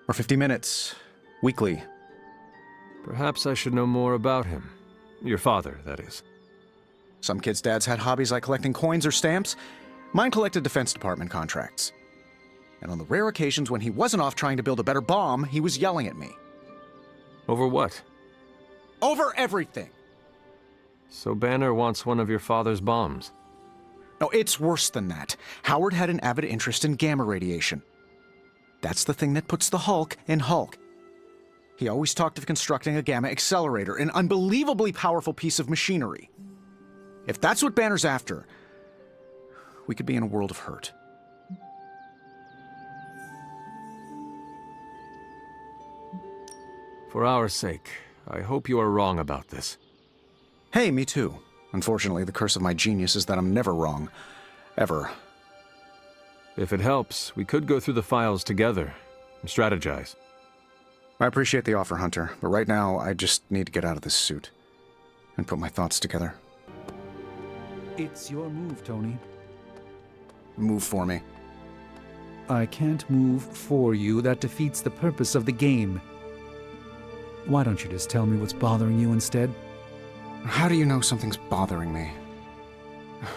Or 50 minutes. Weekly. Perhaps I should know more about him. Your father, that is. Some kids' dads had hobbies like collecting coins or stamps. Mine collected Defense Department contracts. And on the rare occasions when he wasn't off trying to build a better bomb, he was yelling at me. Over what? Over everything! So Banner wants one of your father's bombs. No, it's worse than that. Howard had an avid interest in gamma radiation. That's the thing that puts the Hulk in Hulk. He always talked of constructing a gamma accelerator, an unbelievably powerful piece of machinery. If that's what Banner's after, we could be in a world of hurt. For our sake, I hope you are wrong about this. Hey, me too. Unfortunately, the curse of my genius is that I'm never wrong. Ever. If it helps, we could go through the files together and strategize. I appreciate the offer, Hunter, but right now I just need to get out of this suit and put my thoughts together. It's your move, Tony. Move for me. I can't move for you. That defeats the purpose of the game. Why don't you just tell me what's bothering you instead? How do you know something's bothering me?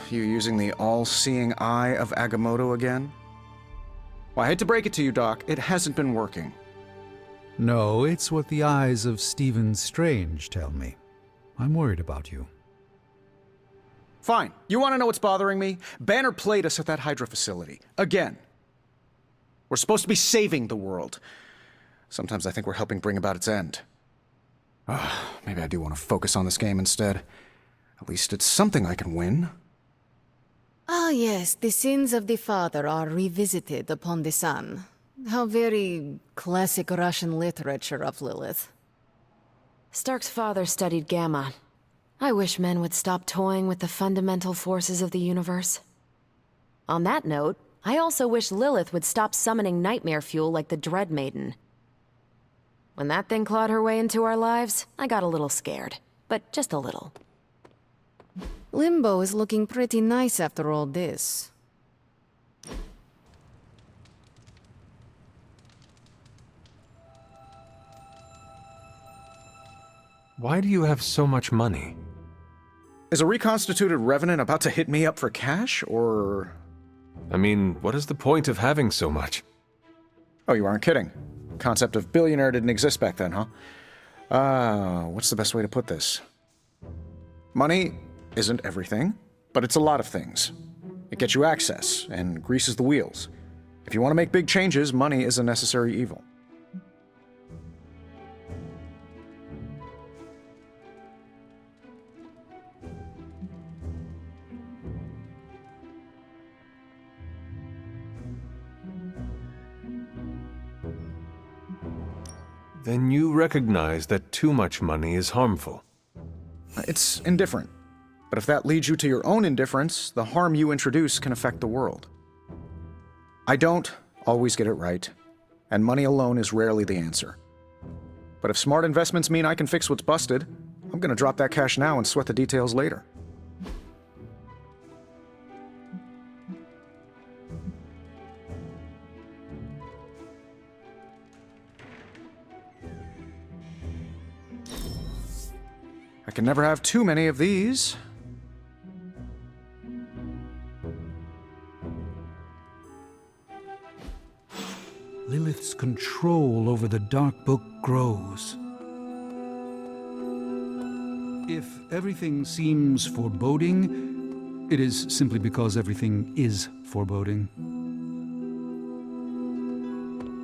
You using the all-seeing eye of Agamotto again? Well, I hate to break it to you, Doc. It hasn't been working. No, it's what the eyes of Stephen Strange tell me. I'm worried about you. Fine. You want to know what's bothering me? Banner played us at that Hydra facility. Again. We're supposed to be saving the world. Sometimes I think we're helping bring about its end. Maybe I do want to focus on this game instead. At least it's something I can win. Ah, yes, the sins of the father are revisited upon the son. How very classic Russian literature of Lilith. Stark's father studied Gamma. I wish men would stop toying with the fundamental forces of the universe. On that note, I also wish Lilith would stop summoning nightmare fuel like the Dread Maiden. When that thing clawed her way into our lives, I got a little scared. But just a little. Limbo is looking pretty nice after all this. Why do you have so much money? Is a reconstituted Revenant about to hit me up for cash, or...? I mean, what is the point of having so much? Oh, you aren't kidding. Concept of billionaire didn't exist back then, huh? What's the best way to put this? Money isn't everything, but it's a lot of things. It gets you access and greases the wheels. If you want to make big changes, money is a necessary evil. Then you recognize that too much money is harmful. It's indifferent. But if that leads you to your own indifference, the harm you introduce can affect the world. I don't always get it right, and money alone is rarely the answer. But if smart investments mean I can fix what's busted, I'm gonna drop that cash now and sweat the details later. I can never have too many of these. Lilith's control over the Dark Book grows. If everything seems foreboding, it is simply because everything is foreboding.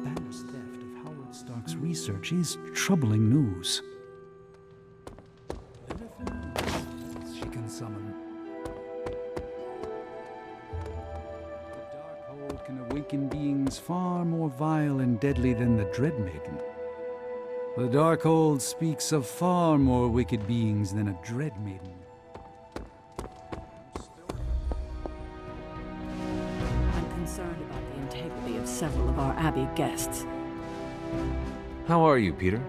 Banner's theft of Howard Stark's research is troubling news. She can summon. The Darkhold can awaken beings far more vile and deadly than the Dread Maiden. The Darkhold speaks of far more wicked beings than a Dread Maiden. I'm concerned about the integrity of several of our Abbey guests. How are you, Peter?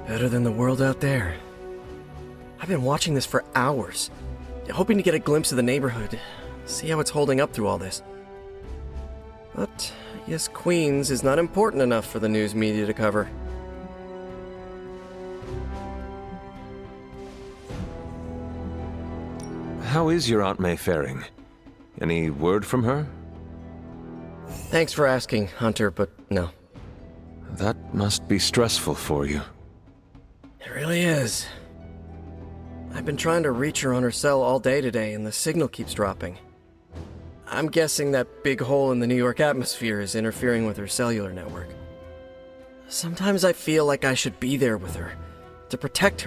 Better than the world out there. I've been watching this for hours, hoping to get a glimpse of the neighborhood, see how it's holding up through all this. But I guess Queens is not important enough for the news media to cover. How is your Aunt May faring? Any word from her? Thanks for asking, Hunter, but no. That must be stressful for you. It really is. I've been trying to reach her on her cell all day today, and the signal keeps dropping. I'm guessing that big hole in the New York atmosphere is interfering with her cellular network. Sometimes I feel like I should be there with her, to protect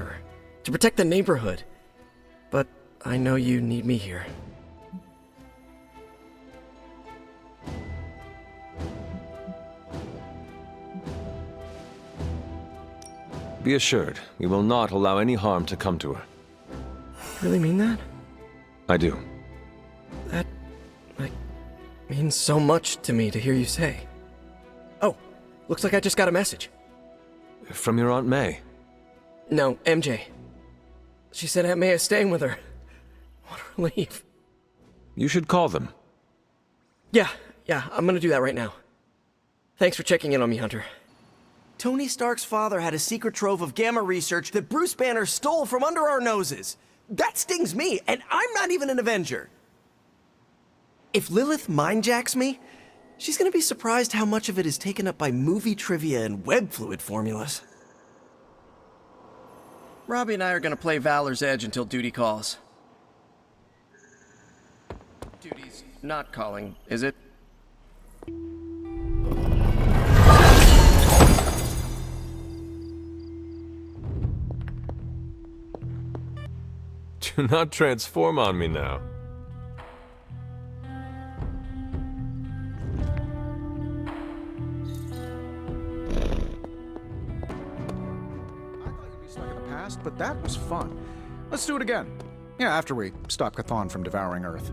the neighborhood. But I know you need me here. Be assured, we will not allow any harm to come to her. Really mean that? I do. That, means so much to me to hear you say. Oh, looks like I just got a message. From your Aunt May? No, MJ. She said Aunt May is staying with her. What a relief. You should call them. Yeah, I'm gonna do that right now. Thanks for checking in on me, Hunter. Tony Stark's father had a secret trove of gamma research that Bruce Banner stole from under our noses. That stings me, and I'm not even an Avenger. If Lilith mindjacks me, she's gonna be surprised how much of it is taken up by movie trivia and web fluid formulas. Robbie and I are gonna play Valor's Edge until duty calls. Duty's not calling, is it? Do not transform on me now. But that was fun. Let's do it again. Yeah, after we stop Chthon from devouring Earth.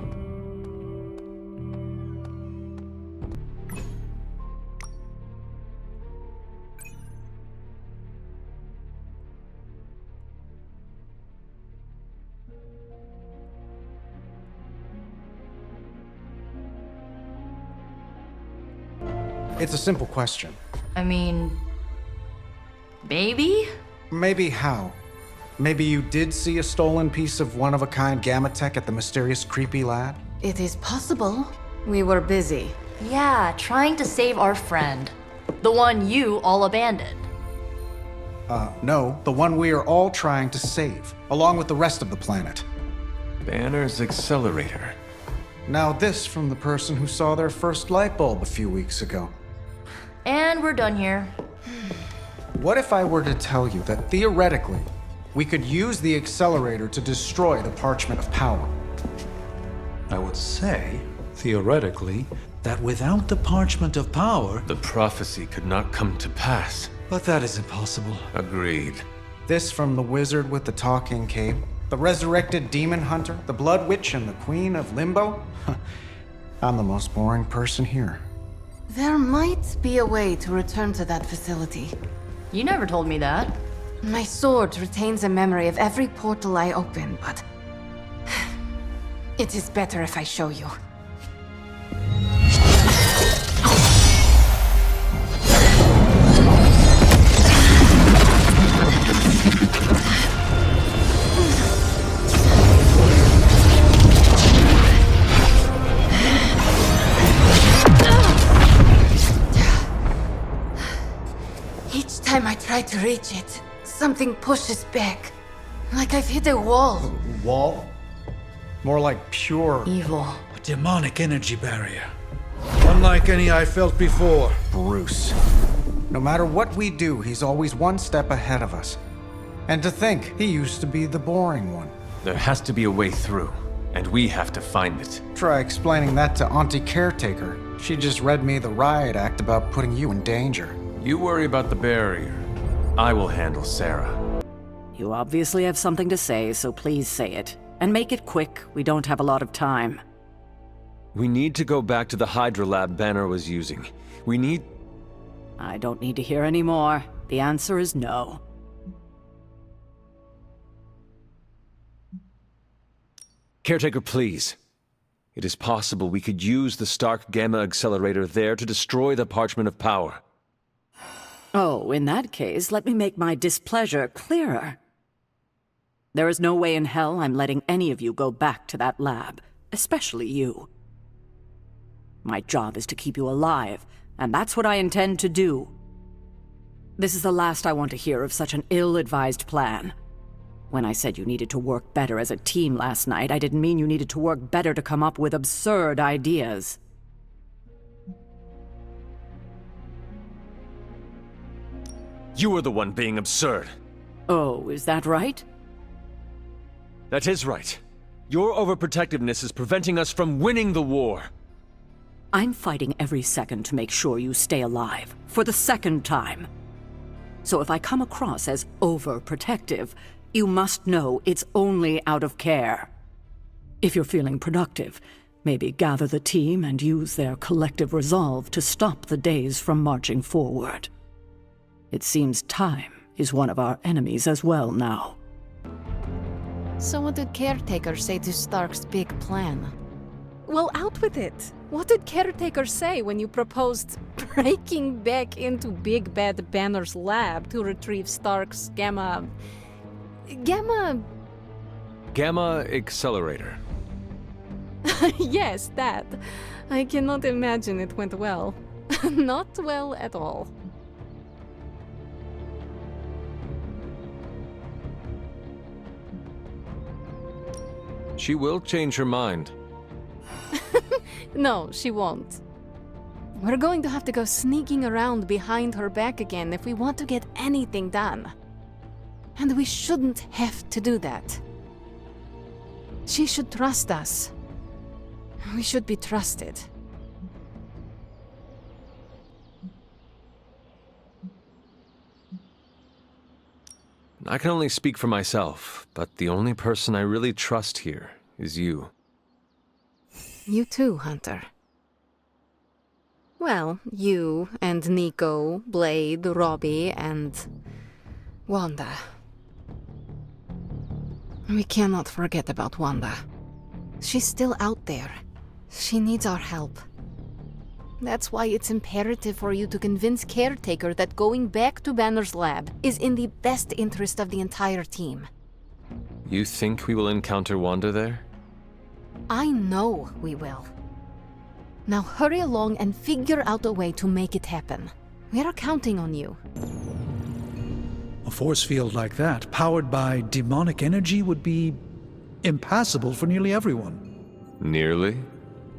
It's a simple question. I mean, maybe? Maybe how? Maybe you did see a stolen piece of one-of-a-kind gamma tech at the mysterious creepy lab? It is possible. We were busy. Yeah, trying to save our friend. The one you all abandoned. No, the one we are all trying to save, along with the rest of the planet. Banner's accelerator. Now this from the person who saw their first light bulb a few weeks ago. And we're done here. What if I were to tell you that theoretically, we could use the accelerator to destroy the Parchment of Power? I would say, theoretically, that without the Parchment of Power, the prophecy could not come to pass. But that is impossible. Agreed. This from the wizard with the talking cape, the resurrected demon hunter, the blood witch, and the queen of limbo? I'm the most boring person here. There might be a way to return to that facility. You never told me that. My sword retains a memory of every portal I open, but it is better if I show you. Each time I try to reach it, something pushes back. Like I've hit a wall. Wall? More like pure evil. A demonic energy barrier. Unlike any I felt before. Bruce. No matter what we do, he's always one step ahead of us. And to think, he used to be the boring one. There has to be a way through, and we have to find it. Try explaining that to Auntie Caretaker. She just read me the riot act about putting you in danger. You worry about the barrier. I will handle Sarah. You obviously have something to say, so please say it. And make it quick, we don't have a lot of time. We need to go back to the Hydra lab Banner was using. We need... I don't need to hear any more. The answer is no. Caretaker, please. It is possible we could use the Stark Gamma Accelerator there to destroy the Parchment of Power. Oh, in that case, let me make my displeasure clearer. There is no way in hell I'm letting any of you go back to that lab, especially you. My job is to keep you alive, and that's what I intend to do. This is the last I want to hear of such an ill-advised plan. When I said you needed to work better as a team last night, I didn't mean you needed to work better to come up with absurd ideas. You are the one being absurd. Oh, is that right? That is right. Your overprotectiveness is preventing us from winning the war. I'm fighting every second to make sure you stay alive, for the second time. So if I come across as overprotective, you must know it's only out of care. If you're feeling productive, maybe gather the team and use their collective resolve to stop the days from marching forward. It seems time is one of our enemies as well now. So what did Caretaker say to Stark's big plan? Well, out with it. What did Caretaker say when you proposed breaking back into Big Bad Banner's lab to retrieve Stark's Gamma Accelerator. Yes, that. I cannot imagine it went well. Not well at all. She will change her mind. No, she won't. We're going to have to go sneaking around behind her back again if we want to get anything done. And we shouldn't have to do that. She should trust us. We should be trusted. I can only speak for myself, but the only person I really trust here is you. You too, Hunter. Well, you and Nico, Blade, Robbie, and Wanda. We cannot forget about Wanda. She's still out there. She needs our help. That's why it's imperative for you to convince Caretaker that going back to Banner's lab is in the best interest of the entire team. You think we will encounter Wanda there? I know we will. Now hurry along and figure out a way to make it happen. We are counting on you. A force field like that, powered by demonic energy, would be impassable for nearly everyone. Nearly?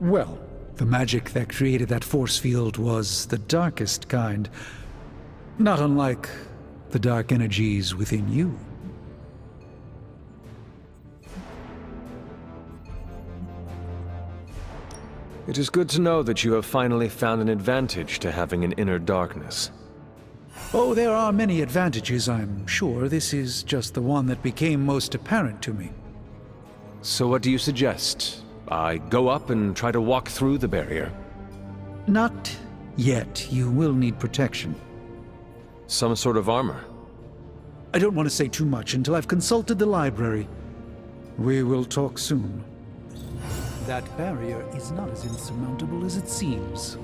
Well, the magic that created that force field was the darkest kind. Not unlike the dark energies within you. It is good to know that you have finally found an advantage to having an inner darkness. Oh, there are many advantages, I'm sure. This is just the one that became most apparent to me. So what do you suggest? I go up and try to walk through the barrier? Not yet. You will need protection. Some sort of armor? I don't want to say too much until I've consulted the library. We will talk soon. That barrier is not as insurmountable as it seems.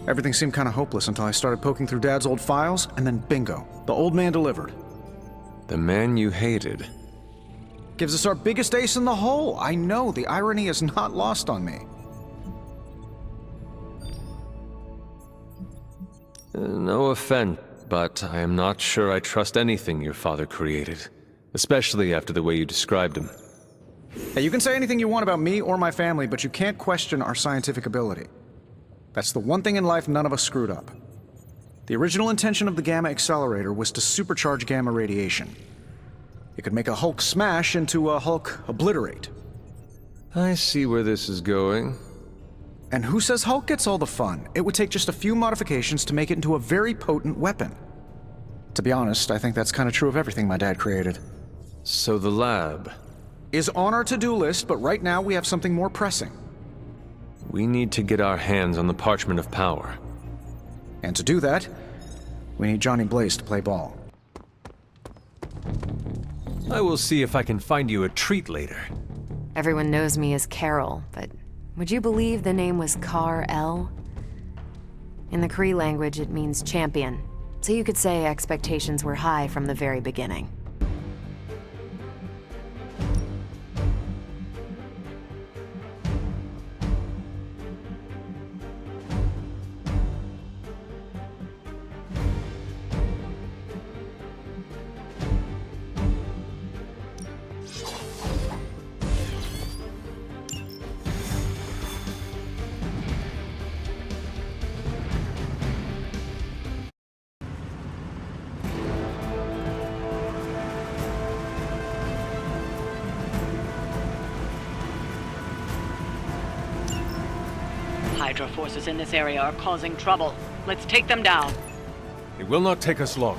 Everything seemed kind of hopeless until I started poking through Dad's old files, and then bingo, the old man delivered. The man you hated. Gives us our biggest ace in the hole. I know, the irony is not lost on me. No offense, but I am not sure I trust anything your father created. Especially after the way you described him. Hey, you can say anything you want about me or my family, but you can't question our scientific ability. That's the one thing in life none of us screwed up. The original intention of the Gamma Accelerator was to supercharge gamma radiation. It could make a Hulk smash into a Hulk obliterate. I see where this is going. And who says Hulk gets all the fun? It would take just a few modifications to make it into a very potent weapon. To be honest, I think that's kind of true of everything my dad created. So the lab is on our to-do list, but right now we have something more pressing. We need to get our hands on the Parchment of Power. And to do that, we need Johnny Blaze to play ball. I will see if I can find you a treat later. Everyone knows me as Carol, but would you believe the name was Kar-El? In the Cree language, it means champion, so you could say expectations were high from the very beginning. Hydra forces in this area are causing trouble. Let's take them down. It will not take us long.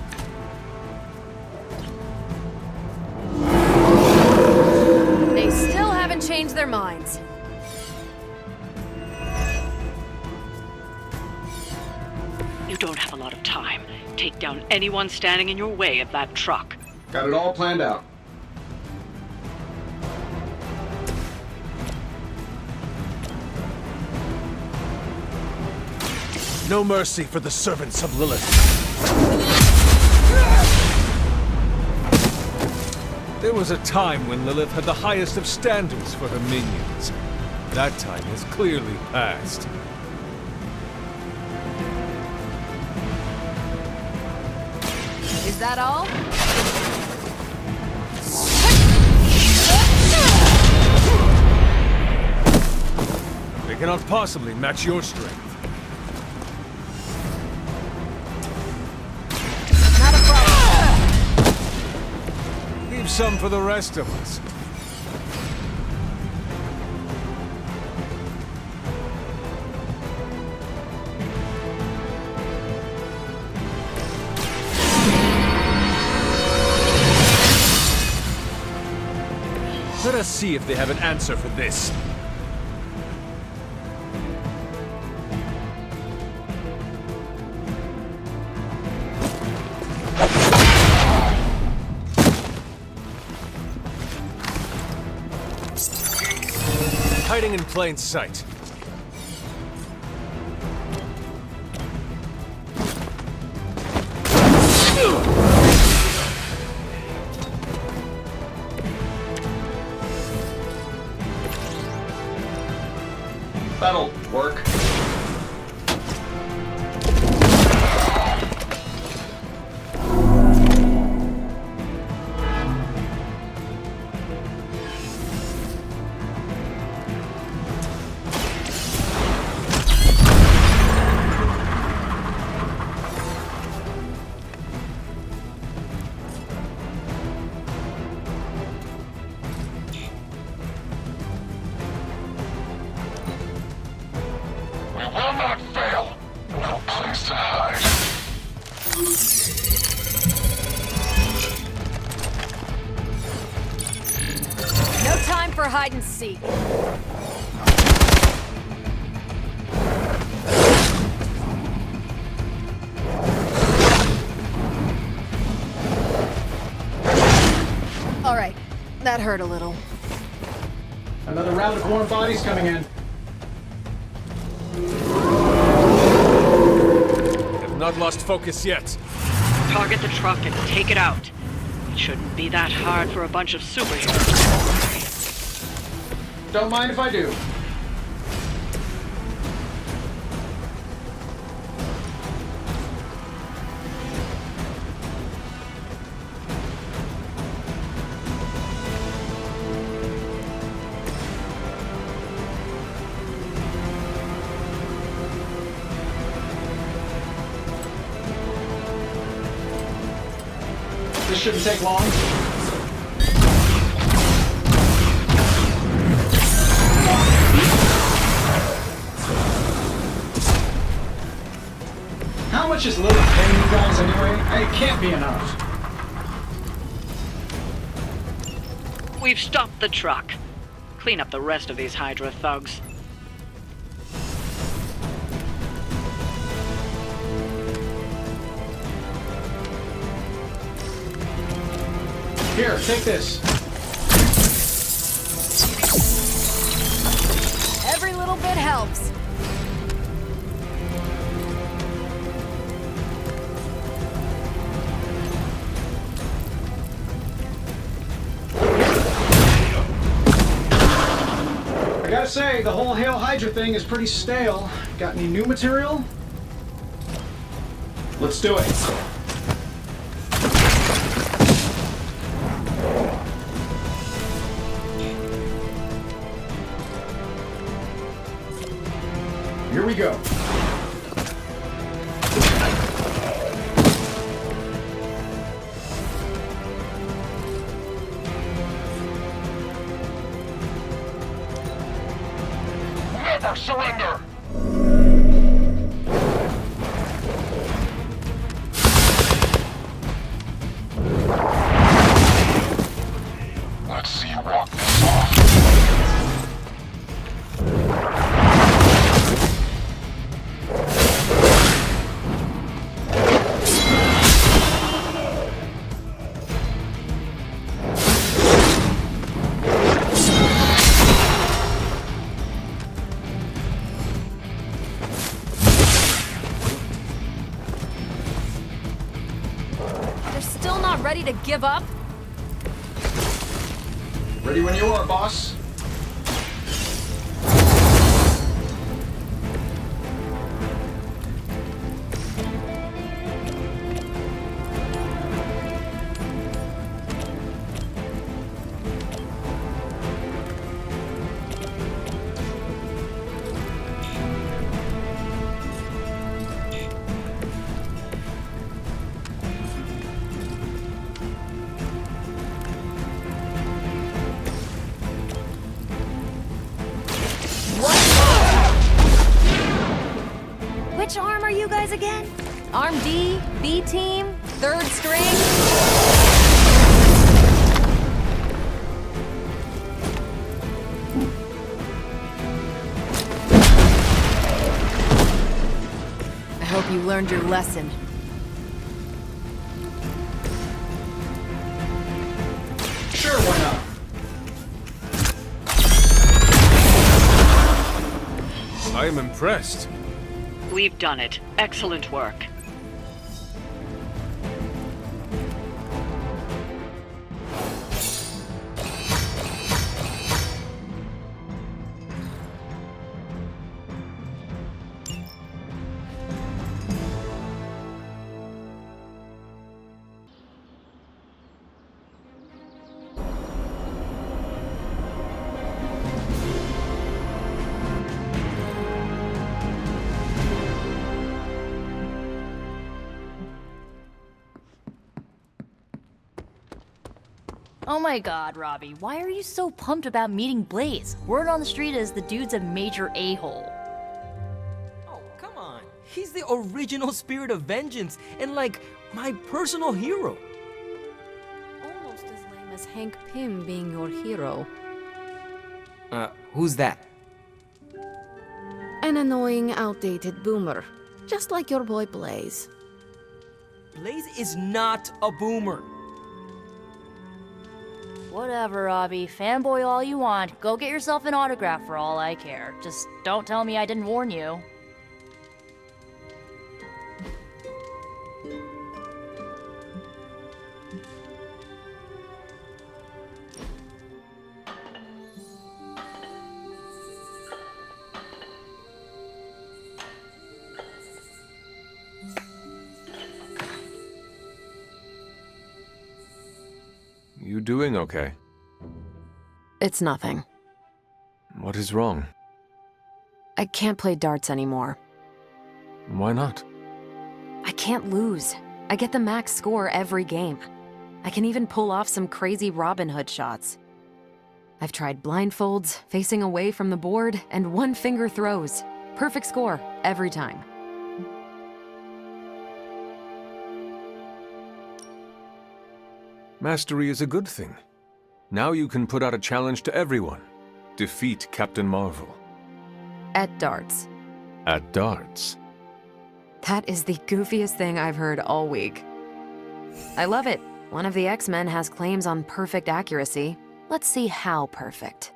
They still haven't changed their minds. You don't have a lot of time. Take down anyone standing in your way of that truck. Got it all planned out. No mercy for the servants of Lilith. There was a time when Lilith had the highest of standards for her minions. That time has clearly passed. Is that all? They cannot possibly match your strength. Not a problem. Leave some for the rest of us. Let us see if they have an answer for this. Hiding in plain sight. That'll work. No time for hide and seek. All right, that hurt a little. Another round of warm bodies coming in. Have not lost focus yet. Target the truck and take it out. It shouldn't be that hard for a bunch of superheroes. Don't mind if I do. This shouldn't take long. How much is Lilith paying you guys anyway? It can't be enough. We've stopped the truck. Clean up the rest of these Hydra thugs. Here, take this. Every little bit helps. I gotta say, the whole Hail Hydra thing is pretty stale. Got any new material? Let's do it. Here we go. Never surrender! everyone ready to give up? Ready when you are, boss. Which arm are you guys again? Arm D, B team, third string. I hope you learned your lesson. Sure, why not? I am impressed. We've done it. Excellent work. Oh my god, Robbie, why are you so pumped about meeting Blaze? Word on the street is the dude's a major a-hole. Oh, come on. He's the original spirit of vengeance and, like, my personal hero. Almost as lame as Hank Pym being your hero. Who's that? An annoying, outdated boomer. Just like your boy Blaze. Blaze is not a boomer. Whatever, Robbie. Fanboy all you want. Go get yourself an autograph for all I care. Just don't tell me I didn't warn you. You doing okay? It's nothing. What is wrong? I can't play darts anymore. Why not? I can't lose. I get the max score every game. I can even pull off some crazy Robin Hood shots. I've tried blindfolds, facing away from the board, and one-finger throws. Perfect score, every time. Mastery is a good thing. Now you can put out a challenge to everyone. Defeat Captain Marvel. At darts. At darts. That is the goofiest thing I've heard all week. I love it. One of the X-Men has claims on perfect accuracy. Let's see how perfect.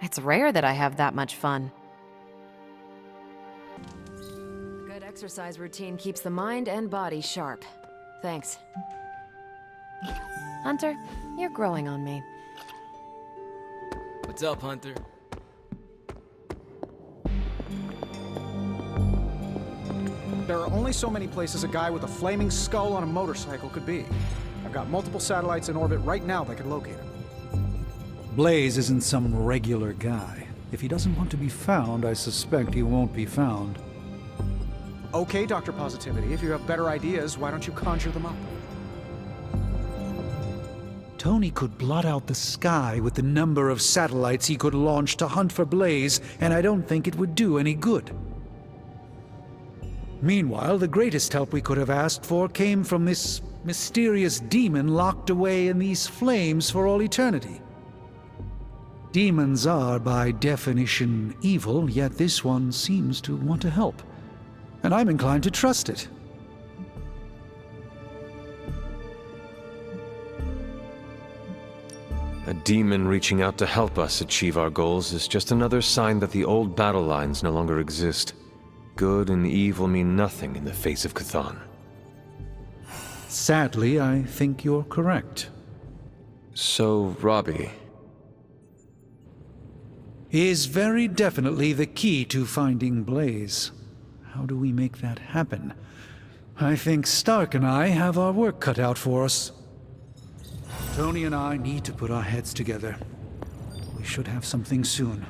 It's rare that I have that much fun. A good exercise routine keeps the mind and body sharp. Thanks. Hunter, you're growing on me. What's up, Hunter? There are only so many places a guy with a flaming skull on a motorcycle could be. I've got multiple satellites in orbit right now that could locate him. Blaze isn't some regular guy. If he doesn't want to be found, I suspect he won't be found. Okay, Dr. Positivity, if you have better ideas, why don't you conjure them up? Tony could blot out the sky with the number of satellites he could launch to hunt for Blaze, and I don't think it would do any good. Meanwhile, the greatest help we could have asked for came from this mysterious demon locked away in these flames for all eternity. Demons are, by definition, evil, yet this one seems to want to help. And I'm inclined to trust it. A demon reaching out to help us achieve our goals is just another sign that the old battle lines no longer exist. Good and evil mean nothing in the face of Cthon. Sadly, I think you're correct. So, Robbie... is very definitely the key to finding Blaze. How do we make that happen? I think Stark and I have our work cut out for us. Tony and I need to put our heads together. We should have something soon.